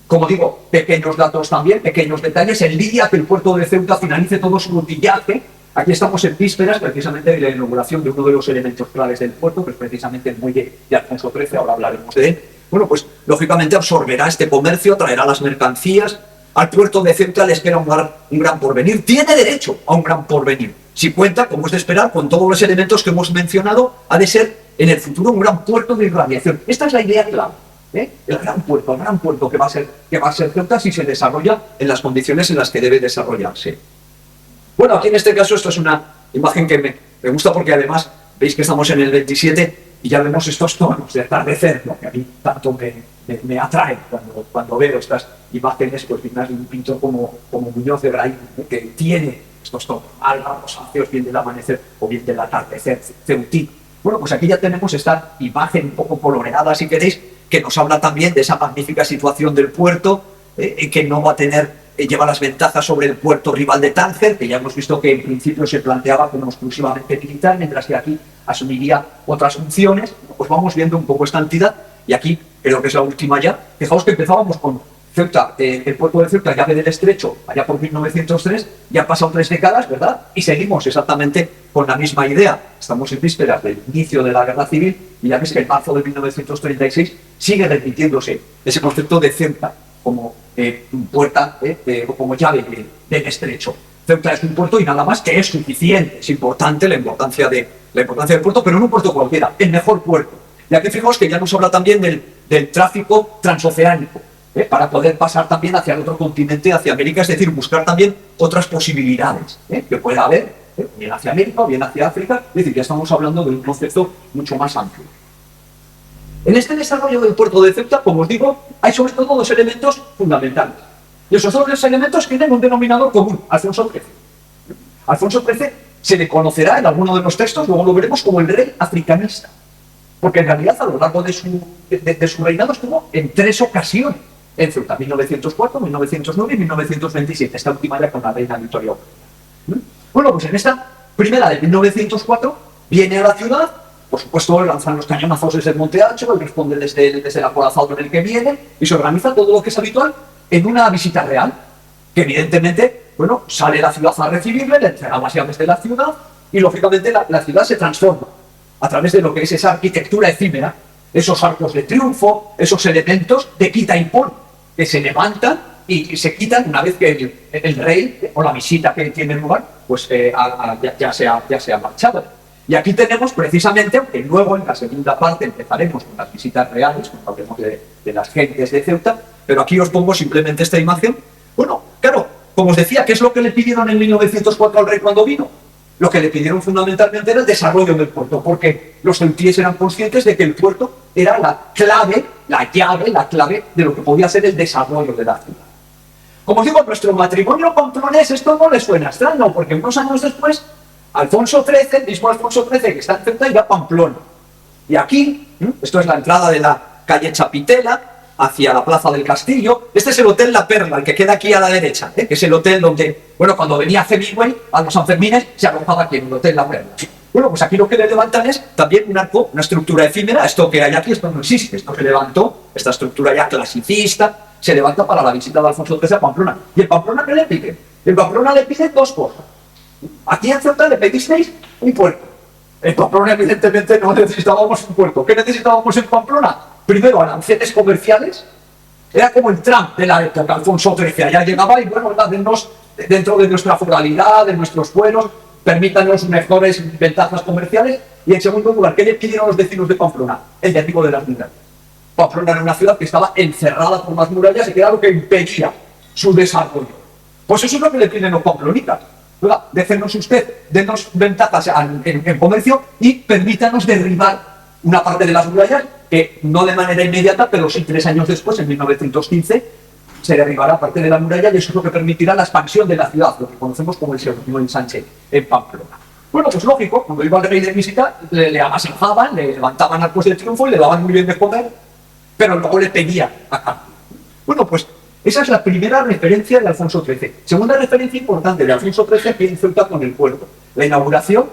Como digo, pequeños datos también, pequeños detalles. El día que el puerto de Ceuta finalice todo su utillaje, aquí estamos en vísperas precisamente de la inauguración de uno de los elementos claves del puerto, que es precisamente el muelle de Alfonso XIII, ahora hablaremos de él. bueno, pues lógicamente absorberá este comercio, traerá las mercancías. Al puerto de Ceuta le espera un gran porvenir. Tiene derecho a un gran porvenir. Si cuenta, como es de esperar, con todos los elementos que hemos mencionado, ha de ser en el futuro un gran puerto de irradiación. Esta es la idea clave. El gran puerto que va a ser Ceuta si se desarrolla en las condiciones en las que debe desarrollarse. Bueno, aquí en este caso esto es una imagen que me gusta porque además veis que estamos en el 27 y ya vemos estos tonos de atardecer, lo que a mí tanto me atrae cuando veo estas imágenes, pues dignas de un pintor como Muñoz de Braín, que tiene estos tonos algo rosáceos, bien del amanecer o bien del atardecer ceutí. Bueno, pues aquí ya tenemos esta imagen un poco coloreada, si queréis, que nos habla también de esa magnífica situación del puerto, que no va a tener, lleva las ventajas sobre el puerto rival de Tánger, que ya hemos visto que en principio se planteaba como exclusivamente militar, mientras que aquí asumiría otras funciones. Pues vamos viendo un poco esta entidad, y aquí creo que es la última ya. Fijaos que empezábamos con Ceuta, el puerto de Ceuta, llave del Estrecho, allá por 1903, ya han pasado 3 décadas, ¿verdad? Y seguimos exactamente con la misma idea. Estamos en vísperas del inicio de la Guerra Civil, y ya ves que en marzo de 1936 sigue repitiéndose ese concepto de Ceuta como puerta o como llave del Estrecho. Ceuta es un puerto y nada más, que es suficiente. Es importante la importancia del puerto, pero no un puerto cualquiera, el mejor puerto. Y aquí fijaos que ya nos habla también del tráfico transoceánico, para poder pasar también hacia el otro continente, hacia América, es decir, buscar también otras posibilidades que pueda haber, bien hacia América o bien hacia África. Es decir, ya estamos hablando de un concepto mucho más amplio. En este desarrollo del puerto de Ceuta, como os digo, hay sobre todo 2 elementos fundamentales. Y esos 2 elementos tienen un denominador común: Alfonso XIII. Alfonso XIII se le conocerá en alguno de los textos, luego lo veremos, como el rey africanista, porque en realidad a lo largo de su reinado estuvo en 3 ocasiones en Ceuta: 1904, 1909 y 1927, esta última ya con la reina Victoria Eugenia. Bueno, pues en esta primera de 1904 viene a la ciudad. Por supuesto, lanzan los cañonazos desde el Monte Alto, él responde desde el acorazado en el que viene, y se organiza todo lo que es habitual en una visita real, que evidentemente, bueno, sale la ciudad a recibirle, le entrega las llaves de la ciudad, y lógicamente la ciudad se transforma a través de lo que es esa arquitectura efímera, esos arcos de triunfo, esos elementos de quita y pon, que se levantan y se quitan una vez que el rey, o la visita que tiene lugar, pues ya se ha marchado. Y aquí tenemos precisamente, aunque luego en la segunda parte empezaremos con las visitas reales, cuando hablemos de las gentes de Ceuta, pero aquí os pongo simplemente esta imagen. Bueno, claro, como os decía, ¿qué es lo que le pidieron en 1904 al rey cuando vino? Lo que le pidieron fundamentalmente era el desarrollo del puerto, porque los ceutíes eran conscientes de que el puerto era la clave, la clave de lo que podía ser el desarrollo de la ciudad. Como os digo, nuestro matrimonio pamplonés, esto no les suena extraño, porque unos años después Alfonso XIII, el mismo Alfonso XIII que está en Ceuta, irá a Pamplona. Y aquí, esto es la entrada de la calle Chapitela, hacia la Plaza del Castillo. Este es el Hotel La Perla, el que queda aquí a la derecha, que es el hotel donde, bueno, cuando venía Hemingway a los Sanfermines, se alojaba aquí en el Hotel La Perla. Bueno, pues aquí lo que le levantan es también un arco, una estructura efímera. Esto que hay aquí, esto no existe. Esto se levantó, esta estructura ya clasicista, se levanta para la visita de Alfonso XIII a Pamplona. ¿Y en Pamplona qué le pide? En Pamplona le pide 2 cosas. Aquí en Ceuta le pedisteis un puerto. En Pamplona, evidentemente, no necesitábamos un puerto. ¿Qué necesitábamos en Pamplona? Primero, aranceles comerciales. Era como el Trump de la época, Alfonso XIII. Allá llegaba y, bueno, denos dentro de nuestra foralidad, de nuestros vuelos, permítanos mejores ventajas comerciales. Y en segundo lugar, ¿qué le pidieron los vecinos de Pamplona? El derribo de las murallas. Pamplona era una ciudad que estaba encerrada por las murallas y que era lo que impedía su desarrollo. Pues eso es lo que le piden los pamplonitas. Déjenos usted, denos ventajas en comercio y permítanos derribar una parte de las murallas, que no de manera inmediata, pero sí 3 años después, en 1915, se derribará parte de la muralla, y eso es lo que permitirá la expansión de la ciudad, lo que conocemos como el segundo ensanche en Pamplona. Bueno, pues lógico, cuando iba el rey de visita, le amasajaban, le levantaban arcos de triunfo y le daban muy bien de comer, pero luego le pedían a cambio. Bueno, pues esa es la primera referencia de Alfonso XIII. Segunda referencia importante de Alfonso XIII aquí en Ceuta con el puerto. La inauguración,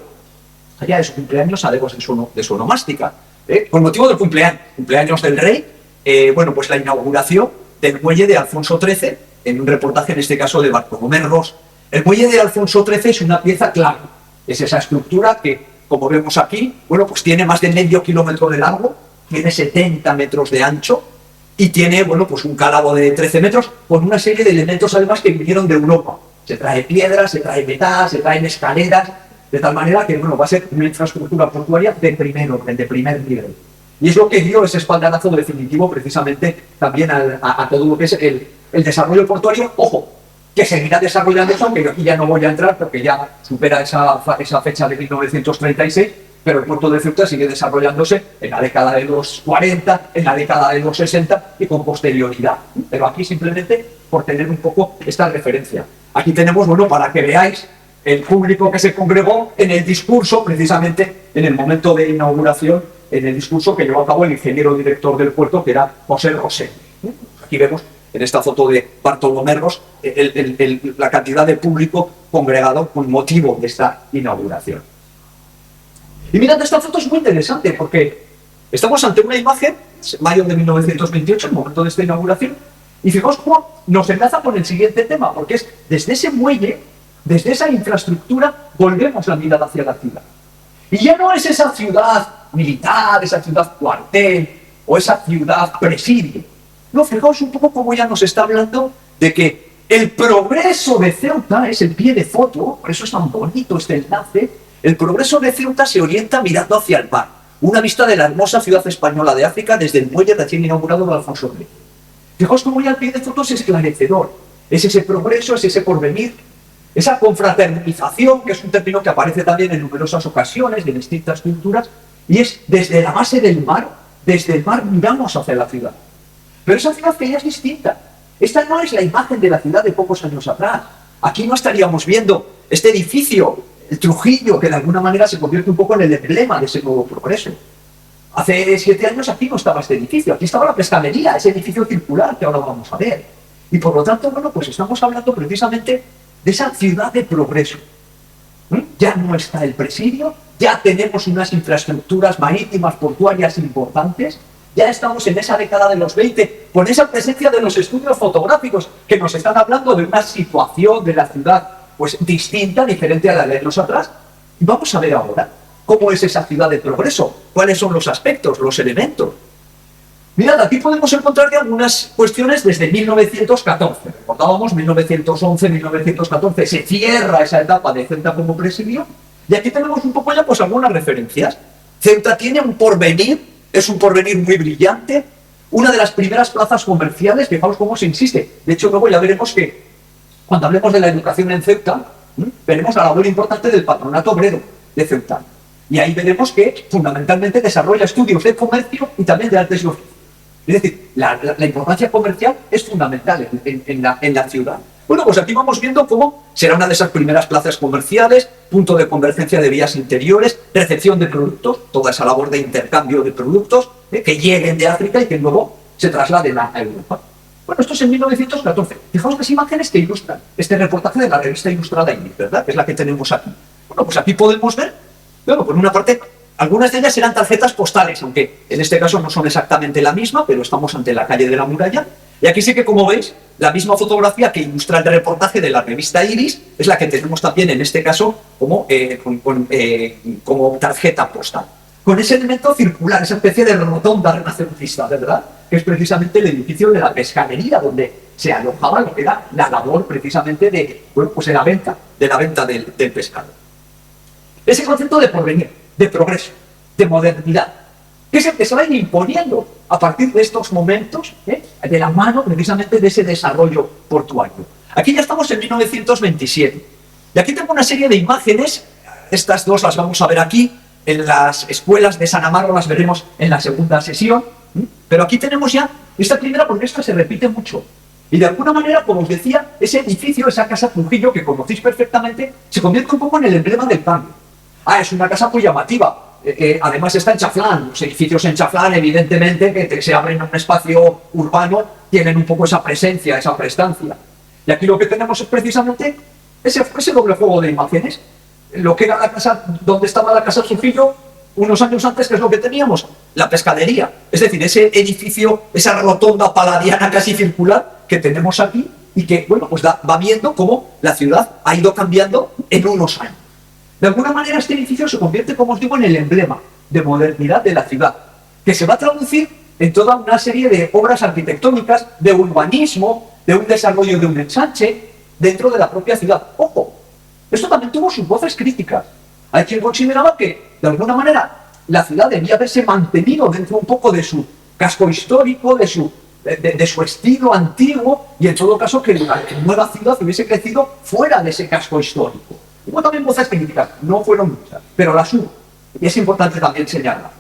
allá de su cumpleaños, haremos de su onomástica, con motivo del cumpleaños del rey, bueno, pues la inauguración del muelle de Alfonso XIII, en un reportaje en este caso de Bartolomé Ros. El muelle de Alfonso XIII es una pieza clave. Es esa estructura que, como vemos aquí, bueno, pues tiene más de medio kilómetro de largo, tiene 70 metros de ancho y tiene, bueno, pues un cálabo de 13 metros con una serie de elementos además que vinieron de Europa. Se trae piedras, se trae metal, se traen escaleras, de tal manera que, bueno, va a ser una infraestructura portuaria de primer orden, de primer nivel. Y es lo que dio ese espaldarazo definitivo precisamente también a todo lo que es el desarrollo portuario. Ojo, que seguirá desarrollándose, aunque yo aquí ya no voy a entrar porque ya supera esa fecha de 1936, pero el puerto de Ceuta sigue desarrollándose en la década de los 40, en la década de los 60 y con posterioridad. Pero aquí simplemente por tener un poco esta referencia. Aquí tenemos, bueno, para que veáis el público que se congregó en el discurso, precisamente en el momento de inauguración, en el discurso que llevó a cabo el ingeniero director del puerto, que era José Rosell. Aquí vemos en esta foto de Bartolomé Ros la cantidad de público congregado con motivo de esta inauguración. Y mirad, esta foto es muy interesante porque estamos ante una imagen, mayo de 1928, el momento de esta inauguración, y fijaos cómo nos enlaza con el siguiente tema, porque es desde ese muelle, desde esa infraestructura, volvemos la mirada hacia la ciudad. Y ya no es esa ciudad militar, esa ciudad cuartel o esa ciudad presidio. No, fijaos un poco cómo ya nos está hablando de que el progreso de Ceuta es el pie de foto, por eso es tan bonito este enlace. El progreso de Ceuta se orienta mirando hacia el mar. Una vista de la hermosa ciudad española de África desde el muelle recién inaugurado de Alfonso X. Fijaos cómo ya el pie de foto es esclarecedor. Es ese progreso, es ese porvenir, esa confraternización, que es un término que aparece también en numerosas ocasiones de distintas culturas, y es desde la base del mar, desde el mar miramos hacia la ciudad. Pero esa ciudad que ya es distinta. Esta no es la imagen de la ciudad de pocos años atrás. Aquí no estaríamos viendo este edificio, el Trujillo, que de alguna manera se convierte un poco en el emblema de ese nuevo progreso. Hace 7 años aquí no estaba este edificio, aquí estaba la pescadería, ese edificio circular que ahora vamos a ver. Y por lo tanto, bueno, pues estamos hablando precisamente de esa ciudad de progreso. Ya no está el presidio, ya tenemos unas infraestructuras marítimas, portuarias importantes, ya estamos en esa década de los 20, con esa presencia de los estudios fotográficos que nos están hablando de una situación de la ciudad pues distinta, diferente a la de años atrás. Y vamos a ver ahora cómo es esa ciudad de progreso, cuáles son los aspectos, los elementos. Mirad, aquí podemos encontrar algunas cuestiones desde 1914. Recordábamos 1911, 1914, se cierra esa etapa de Ceuta como presidio, y aquí tenemos un poco ya pues algunas referencias. Ceuta tiene un porvenir, es un porvenir muy brillante, una de las primeras plazas comerciales, fijaos cómo se insiste. De hecho, luego ya veremos que cuando hablemos de la educación en Ceuta, veremos la labor importante del patronato obrero de Ceuta. Y ahí veremos que fundamentalmente desarrolla estudios de comercio y también de artes y oficios. Es decir, la importancia comercial es fundamental en la ciudad. Bueno, pues aquí vamos viendo cómo será una de esas primeras plazas comerciales, punto de convergencia de vías interiores, recepción de productos, toda esa labor de intercambio de productos que lleguen de África y que luego se trasladen a Europa. Bueno, esto es en 1914. Fijaos las imágenes que ilustran este reportaje de la revista Ilustrada Iris, ¿verdad? Que es la que tenemos aquí. Bueno, pues aquí podemos ver, bueno, por una parte, algunas de ellas eran tarjetas postales, aunque en este caso no son exactamente la misma, pero estamos ante la calle de la Muralla. Y aquí sí que, como veis, la misma fotografía que ilustra el reportaje de la revista Iris es la que tenemos también en este caso como tarjeta postal. Con ese elemento circular, esa especie de rotonda renacentista, ¿verdad? Que es precisamente el edificio de la pescadería, donde se alojaba lo que era la labor precisamente de, bueno, pues de la venta del pescado. Ese concepto de porvenir, de progreso, de modernidad, que es el que se va a ir imponiendo a partir de estos momentos, de la mano precisamente de ese desarrollo portuario. Aquí ya estamos en 1927. Y aquí tengo una serie de imágenes, estas dos las vamos a ver aquí, en las escuelas de San Amaro las veremos en la segunda sesión, pero aquí tenemos ya esta primera porque esta se repite mucho. Y de alguna manera, como os decía, ese edificio, esa casa Trujillo que conocéis perfectamente, se convierte un poco en el emblema del cambio. Es una casa muy llamativa. Además está en Chaflán. Los edificios en Chaflán, evidentemente, que se abren en un espacio urbano, tienen un poco esa presencia, esa prestancia. Y aquí lo que tenemos es precisamente ese doble juego de imágenes. Lo que era la casa, donde estaba la casa Trujillo, unos años antes, que es lo que teníamos, la pescadería. Es decir, ese edificio, esa rotonda paladiana casi circular que tenemos aquí y que, bueno, pues va viendo cómo la ciudad ha ido cambiando en unos años. De alguna manera este edificio se convierte, como os digo, en el emblema de modernidad de la ciudad. que se va a traducir en toda una serie de obras arquitectónicas, de urbanismo, de un desarrollo de un ensanche dentro de la propia ciudad. ¡Ojo! Esto también tuvo sus voces críticas. Hay quien consideraba que, de alguna manera, la ciudad debía haberse mantenido dentro un poco de su casco histórico, de su estilo antiguo, y en todo caso que la nueva ciudad hubiese crecido fuera de ese casco histórico. Hubo también voces críticas, no fueron muchas, pero las hubo. Y es importante también señalarlas.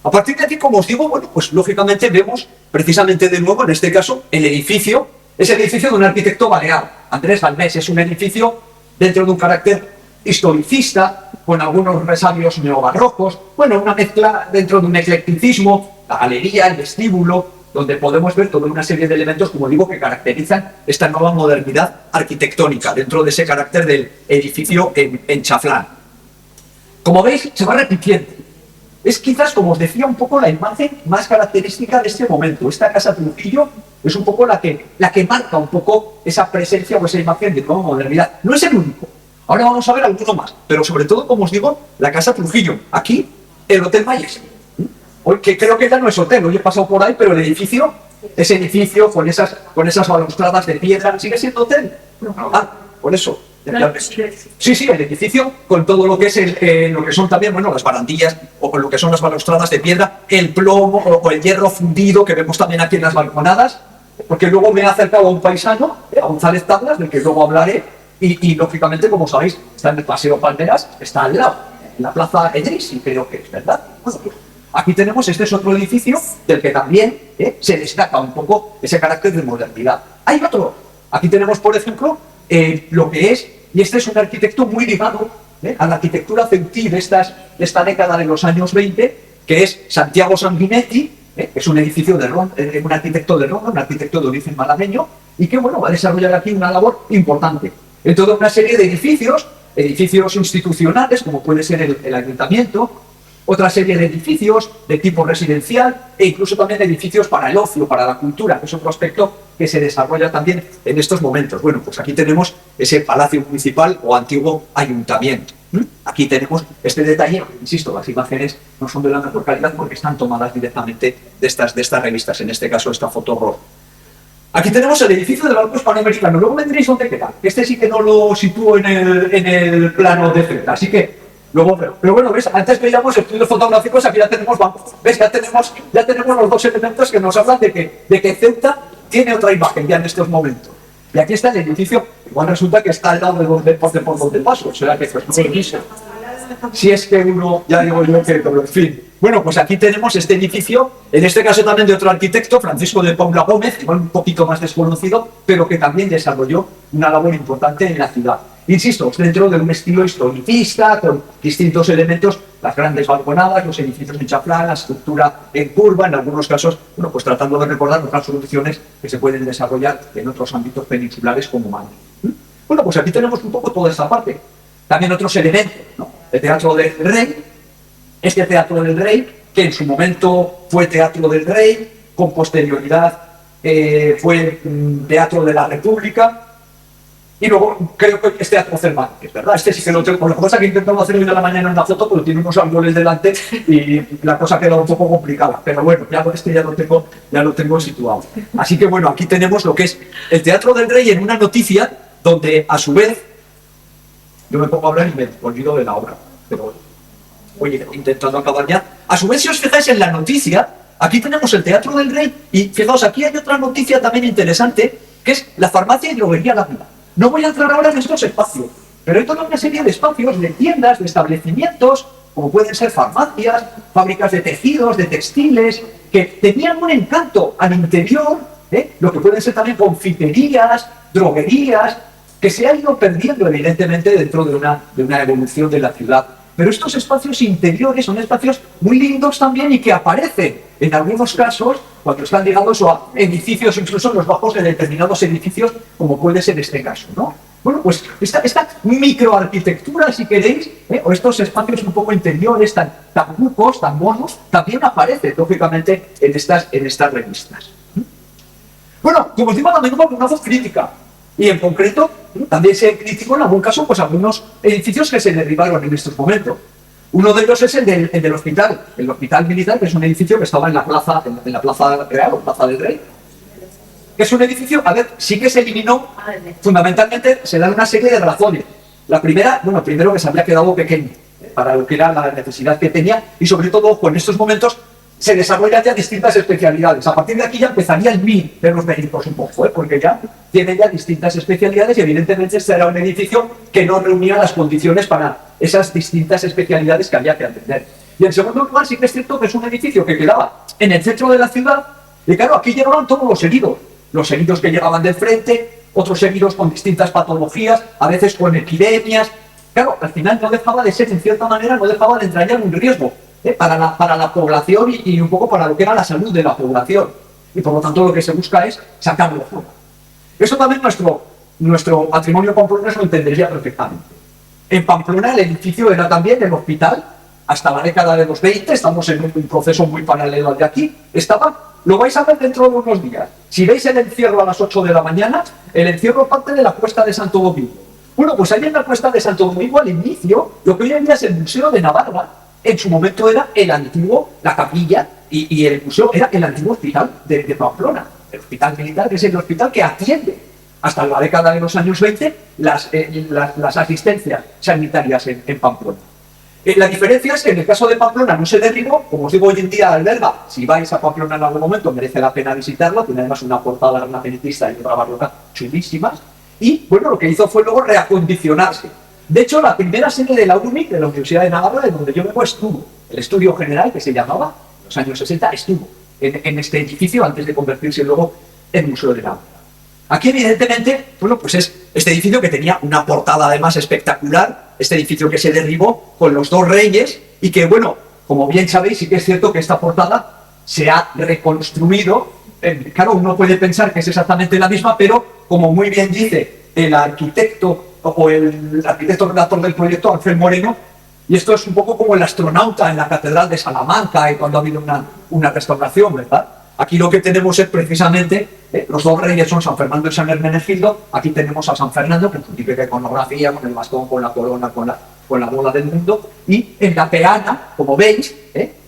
A partir de aquí, como os digo, bueno, pues lógicamente vemos precisamente de nuevo, en este caso, el edificio, es el edificio de un arquitecto balear, Andrés Balmés. Es un edificio dentro de un carácter historicista, con algunos resabios neobarrocos, bueno, una mezcla dentro de un eclecticismo, la galería, el vestíbulo, donde podemos ver toda una serie de elementos, como digo, que caracterizan esta nueva modernidad arquitectónica, dentro de ese carácter del edificio en Chaflán. Como veis, se va repitiendo. Es quizás, como os decía, un poco la imagen más característica de este momento. Esta casa Trujillo es un poco la que marca un poco esa presencia o esa imagen de nueva modernidad. No es el único. Ahora vamos a ver alguno más, pero sobre todo, como os digo, la casa Trujillo. Aquí, el Hotel Valles. Hoy, que creo que ya no es hotel, hoy he pasado por ahí, pero el edificio, ese edificio con esas balaustradas de piedra, ¿sigue siendo hotel? Ah, por eso. Sí, el edificio con todo lo que es lo que son también, bueno, las barandillas o con lo que son las balaustradas de piedra, el plomo o el hierro fundido que vemos también aquí en las balconadas, porque luego me he acercado a un paisano, a González Tablas, del que luego hablaré, y lógicamente, como sabéis, está en el Paseo Palmeras, está al lado, en la Plaza Edrisi, creo que es, ¿verdad? Bueno, pues aquí tenemos, este es otro edificio del que también se destaca un poco ese carácter de modernidad. Hay otro, aquí tenemos, por ejemplo, lo que es, y este es un arquitecto muy ligado a la arquitectura ceutí de esta década de los años 20, que es Santiago Sanguinetti, que es un edificio de Ronda, un arquitecto de Ronda, un arquitecto de origen malagueño, y que bueno, va a desarrollar aquí una labor importante en toda una serie de edificios institucionales, como puede ser el ayuntamiento, otra serie de edificios de tipo residencial e incluso también edificios para el ocio, para la cultura, que es otro aspecto que se desarrolla también en estos momentos. Bueno, pues aquí tenemos ese palacio municipal o antiguo ayuntamiento. Aquí tenemos este detalle, insisto, las imágenes no son de la mejor calidad porque están tomadas directamente de estas revistas, en este caso esta foto roja. Aquí tenemos el edificio del Banco Hispanoamericano. Luego me diréis dónde queda. Este sí que no lo sitúo en el plano de frente, así que luego, pero bueno, ¿ves? Antes veíamos estudios fotográficos, aquí ya tenemos bancos. ¿Ves? Ya tenemos los dos elementos que nos hablan de que Ceuta tiene otra imagen ya en estos momentos. Y aquí está el edificio, igual resulta que está al lado de por donde paso, o sea que pues, no si es que uno, ya digo yo que, pero en fin. Bueno, pues aquí tenemos este edificio, en este caso también de otro arquitecto, Francisco de Paula Gómez, igual un poquito más desconocido, pero que también desarrolló una labor importante en la ciudad. Insisto, dentro de un estilo historicista, con distintos elementos, las grandes balconadas, los edificios en chaflán, la estructura en curva, en algunos casos, bueno, pues tratando de recordar otras soluciones que se pueden desarrollar en otros ámbitos peninsulares como Madrid. Bueno, pues aquí tenemos un poco toda esta parte. También otros elementos, ¿no? El Teatro del Rey, este Teatro del Rey, que en su momento fue Teatro del Rey, con posterioridad fue Teatro de la República, y luego creo que es Teatro Cervantes, ¿verdad? Este sí que lo tengo, por lo que pasa que he intentado hacer hoy de la mañana una foto, pero tiene unos árboles delante y la cosa queda un poco complicada, pero bueno, ya lo tengo situado. Así que bueno, aquí tenemos lo que es el Teatro del Rey en una noticia donde a su vez yo me pongo a hablar y me olvido de la obra, pero oye, intentando acabar ya. A su vez, si os fijáis en la noticia, aquí tenemos el Teatro del Rey y fijaos, aquí hay otra noticia también interesante, que es la farmacia y droguería La Vida. No voy a entrar ahora en estos espacios, pero hay toda una serie de espacios, de tiendas, de establecimientos, como pueden ser farmacias, fábricas de tejidos, de textiles, que tenían un encanto al interior, lo que pueden ser también confiterías, droguerías, que se ha ido perdiendo evidentemente dentro de una evolución de la ciudad. Pero estos espacios interiores son espacios muy lindos también y que aparecen en algunos casos cuando están ligados a edificios, incluso en los bajos de determinados edificios, como puede ser este caso, ¿no? Bueno, pues esta microarquitectura, si queréis, o estos espacios un poco interiores, tan bucos, tan monos, también aparecen, lógicamente, en estas revistas. Bueno, como os digo, también hubo una voz crítica. Y en concreto, también se criticó en algún caso pues algunos edificios que se derribaron en estos momentos. Uno de ellos es el del hospital, el hospital militar, que es un edificio que estaba en la plaza real o plaza del Rey. Es un edificio, a ver, sí que se eliminó, fundamentalmente se dan una serie de razones. La primera, bueno, primero que se había quedado pequeño para lo que era la necesidad que tenía, y sobre todo, ojo, en estos momentos se desarrollan ya distintas especialidades. A partir de aquí ya empezaría el MIR de los médicos un poco, porque ya tienen ya distintas especialidades y evidentemente este era un edificio que no reunía las condiciones para esas distintas especialidades que había que atender. Y en segundo lugar, sí que es cierto que es un edificio que quedaba en el centro de la ciudad, y claro, aquí llegaban todos los heridos que llegaban del frente, otros heridos con distintas patologías, a veces con epidemias. Claro, al final no dejaba de ser, en cierta manera, no dejaba de entrañar un riesgo para la población y un poco para lo que era la salud de la población. Y por lo tanto lo que se busca es sacarlo fuera. Eso también nuestro patrimonio pamplonés lo entendería perfectamente. En Pamplona el edificio era también el hospital, hasta la década de los 20, estamos en un proceso muy paralelo al de aquí, estaba, lo vais a ver dentro de unos días. Si veis el encierro a las 8 de la mañana, el encierro parte de la Cuesta de Santo Domingo. Bueno, pues ahí en la Cuesta de Santo Domingo, al inicio, lo que hoy en día es el Museo de Navarra, en su momento era el antiguo, la capilla, y el museo era el antiguo hospital de Pamplona, el hospital militar, que es el hospital que atiende hasta la década de los años 20 las asistencias sanitarias en Pamplona. La diferencia es que en el caso de Pamplona no se derribó, como os digo hoy en día alberga, si vais a Pamplona en algún momento merece la pena visitarlo, tiene además una portada renacentista y otra barroca chulísimas, y bueno, lo que hizo fue luego reacondicionarse. De hecho, la primera sede de la UNIC, de la Universidad de Navarra, de donde yo vengo, estuvo, el estudio general que se llamaba, en los años 60, estuvo en este edificio antes de convertirse luego en Museo de Navarra. Aquí, evidentemente, bueno, pues es este edificio que tenía una portada además espectacular, este edificio que se derribó con los dos reyes y que, bueno, como bien sabéis, sí que es cierto que esta portada se ha reconstruido. Claro, uno puede pensar que es exactamente la misma, pero como muy bien dice el arquitecto o el arquitecto redactor del proyecto, Ángel Moreno, y esto es un poco como el astronauta en la Catedral de Salamanca y cuando ha habido una restauración, ¿verdad? Aquí lo que tenemos es precisamente, los dos reyes son San Fernando y San Hermenegildo. Aquí tenemos a San Fernando, con su típica iconografía, con el bastón, con la corona, con la bola del mundo. Y en la peana, como veis,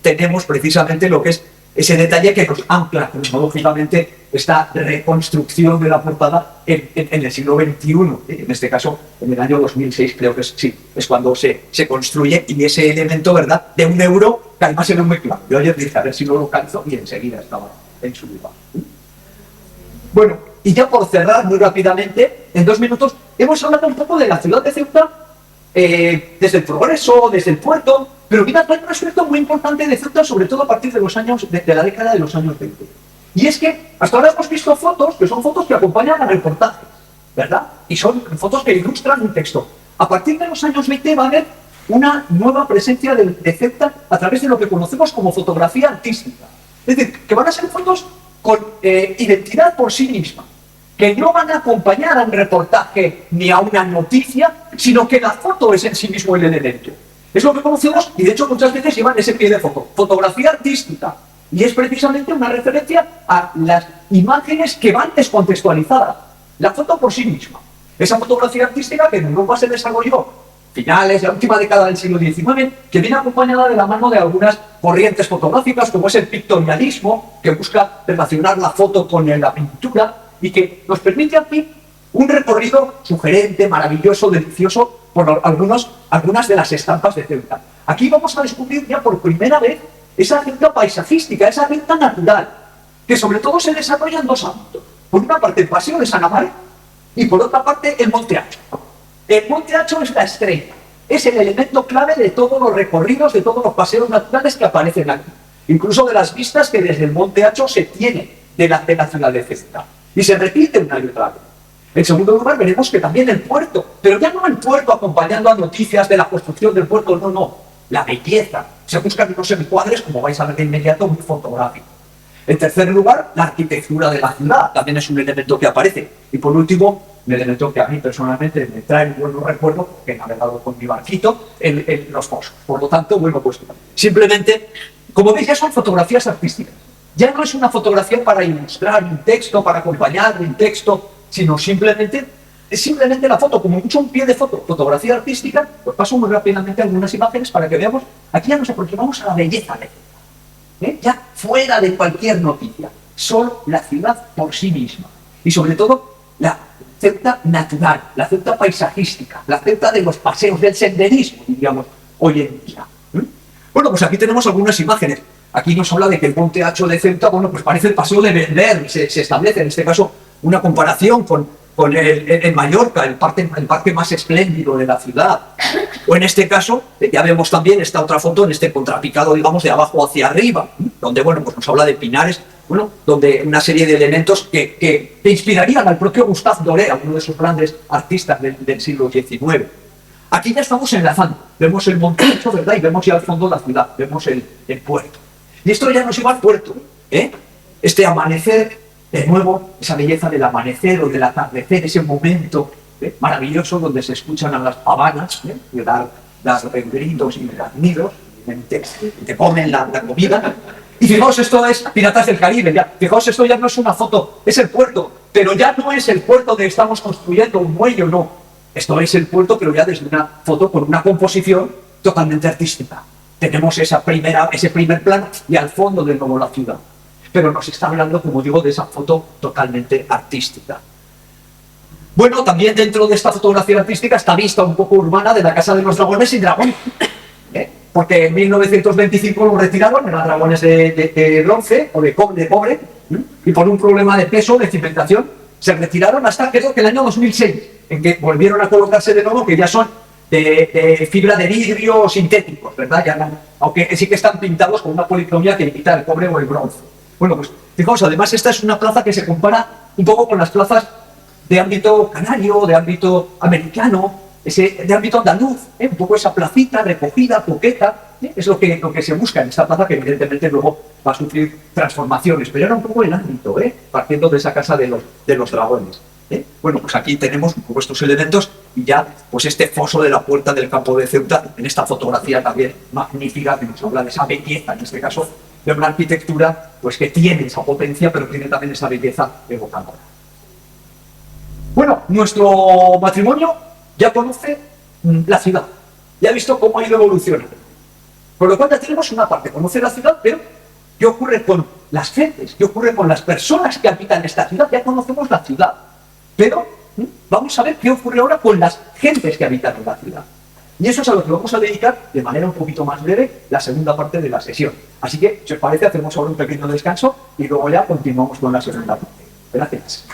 tenemos precisamente lo que es ese detalle que nos ancla cronológicamente esta reconstrucción de la portada en el siglo XXI. En este caso, en el año 2006, creo que es cuando se construye, y ese elemento, ¿verdad?, de un euro, que además era muy claro. Yo ayer dije, a ver si lo localizo, y enseguida estaba en su lugar. Bueno, y ya por cerrar muy rápidamente, en 2 minutos, hemos hablado un poco de la ciudad de Ceuta, desde el progreso, desde el puerto, pero mira, hay un aspecto muy importante de Ceuta, sobre todo a partir de los años, de la década de los años 20. Y es que hasta ahora hemos visto fotos, que son fotos que acompañan al reportaje, ¿verdad? Y son fotos que ilustran un texto. A partir de los años 20 va a haber una nueva presencia de Ceuta a través de lo que conocemos como fotografía artística. Es decir, que van a ser fotos con identidad por sí misma, que no van a acompañar a un reportaje ni a una noticia, sino que la foto es en sí mismo el elemento. Es lo que conocemos, y de hecho muchas veces llevan ese pie de foto, fotografía artística, y es precisamente una referencia a las imágenes que van descontextualizadas, la foto por sí misma. Esa fotografía artística que en Europa se desarrolló finales de la última década del siglo XIX, que viene acompañada de la mano de algunas corrientes fotográficas, como es el pictorialismo, que busca relacionar la foto con la pintura, y que nos permite aquí un recorrido sugerente, maravilloso, delicioso, por algunas de las estampas de Ceuta. Aquí vamos a descubrir ya por primera vez esa Ceuta paisajística, esa Ceuta natural, que sobre todo se desarrolla en 2 ámbitos. Por una parte el Paseo de San Amaro y por otra parte el Monte Acho. El Monte Acho es la estrella, es el elemento clave de todos los recorridos, de todos los paseos naturales que aparecen aquí. Incluso de las vistas que desde el Monte Acho se tiene de la ciudad de Ceuta. Y se repite una y otra vez. En segundo lugar, veremos que también el puerto, pero ya no el puerto acompañando a noticias de la construcción del puerto, no, la belleza. Se buscan unos encuadres, como vais a ver de inmediato, muy fotográficos. En tercer lugar, la arquitectura de la ciudad también es un elemento que aparece. Y por último, un elemento que a mí personalmente me trae un buen recuerdo, porque he navegado con mi barquito en los pozos. Por lo tanto, bueno, pues simplemente, como veis, ya son fotografías artísticas. Ya no es una fotografía para ilustrar un texto, para acompañar un texto, sino simplemente es simplemente la foto, como mucho un pie de foto, fotografía artística. Pues paso muy rápidamente algunas imágenes para que veamos. Aquí ya nos aproximamos a la belleza de Ceuta, ya fuera de cualquier noticia, solo la ciudad por sí misma. Y sobre todo, la Ceuta natural, la Ceuta paisajística, la Ceuta de los paseos, del senderismo, diríamos, hoy en día. Bueno, pues aquí tenemos algunas imágenes. Aquí nos habla de que el Monte Acho de Ceuta, bueno, pues parece el paseo de Bender, se establece en este caso una comparación con el Mallorca, el parque más espléndido de la ciudad. O en este caso, ya vemos también esta otra foto en este contrapicado, digamos, de abajo hacia arriba, donde, bueno, pues nos habla de pinares, bueno, donde una serie de elementos que inspirarían al propio Gustave Doré, uno de esos grandes artistas del siglo XIX. Aquí ya estamos enlazando, vemos el Monte Acho, ¿verdad? Y vemos ya al fondo la ciudad, vemos el puerto. Y esto ya nos lleva al puerto, este amanecer, de nuevo, esa belleza del amanecer o del atardecer, ese momento maravilloso donde se escuchan a las pavanas dar gritos y nidos, te comen la comida. Y fijaos, esto es Piratas del Caribe, ya. Fijaos, esto ya no es una foto, es el puerto, pero ya no es el puerto de estamos construyendo un muelle, no. Esto es el puerto, pero ya desde una foto con una composición totalmente artística. Tenemos ese primer plano y al fondo de nuevo la ciudad. Pero nos está hablando, como digo, de esa foto totalmente artística. Bueno, también dentro de esta fotografía artística está vista un poco urbana de la Casa de los Dragones y Dragón. Porque en 1925 lo retiraron, eran dragones de bronce o de cobre, y por un problema de peso, de cimentación, se retiraron hasta creo que el año 2006, en que volvieron a colocarse de nuevo, que ya son de fibra de vidrio sintéticos, ¿verdad? Ya no, aunque sí que están pintados con una policromía que imita el cobre o el bronce. Bueno, pues fijaos, además esta es una plaza que se compara un poco con las plazas de ámbito canario, de ámbito americano, de ámbito andaluz, un poco esa placita recogida, coqueta, es lo que se busca en esta plaza, que evidentemente luego va a sufrir transformaciones, pero era un poco el ámbito, partiendo de esa Casa de los Dragones. Bueno, pues aquí tenemos un poco estos elementos y ya pues este foso de la puerta del campo de Ceuta, en esta fotografía también magnífica que nos habla de esa belleza, en este caso de una arquitectura pues que tiene esa potencia, pero tiene también esa belleza evocadora. Bueno, nuestro matrimonio ya conoce la ciudad, ya ha visto cómo ha ido evolucionando. Por lo cual ya tenemos una parte, conocer la ciudad, pero ¿qué ocurre con las gentes? ¿Qué ocurre con las personas que habitan esta ciudad? Ya conocemos la ciudad, pero vamos a ver qué ocurre ahora con las gentes que habitan en la ciudad. Y eso es a lo que vamos a dedicar de manera un poquito más breve la segunda parte de la sesión. Así que, si os parece, hacemos ahora un pequeño descanso y luego ya continuamos con la segunda parte. Gracias.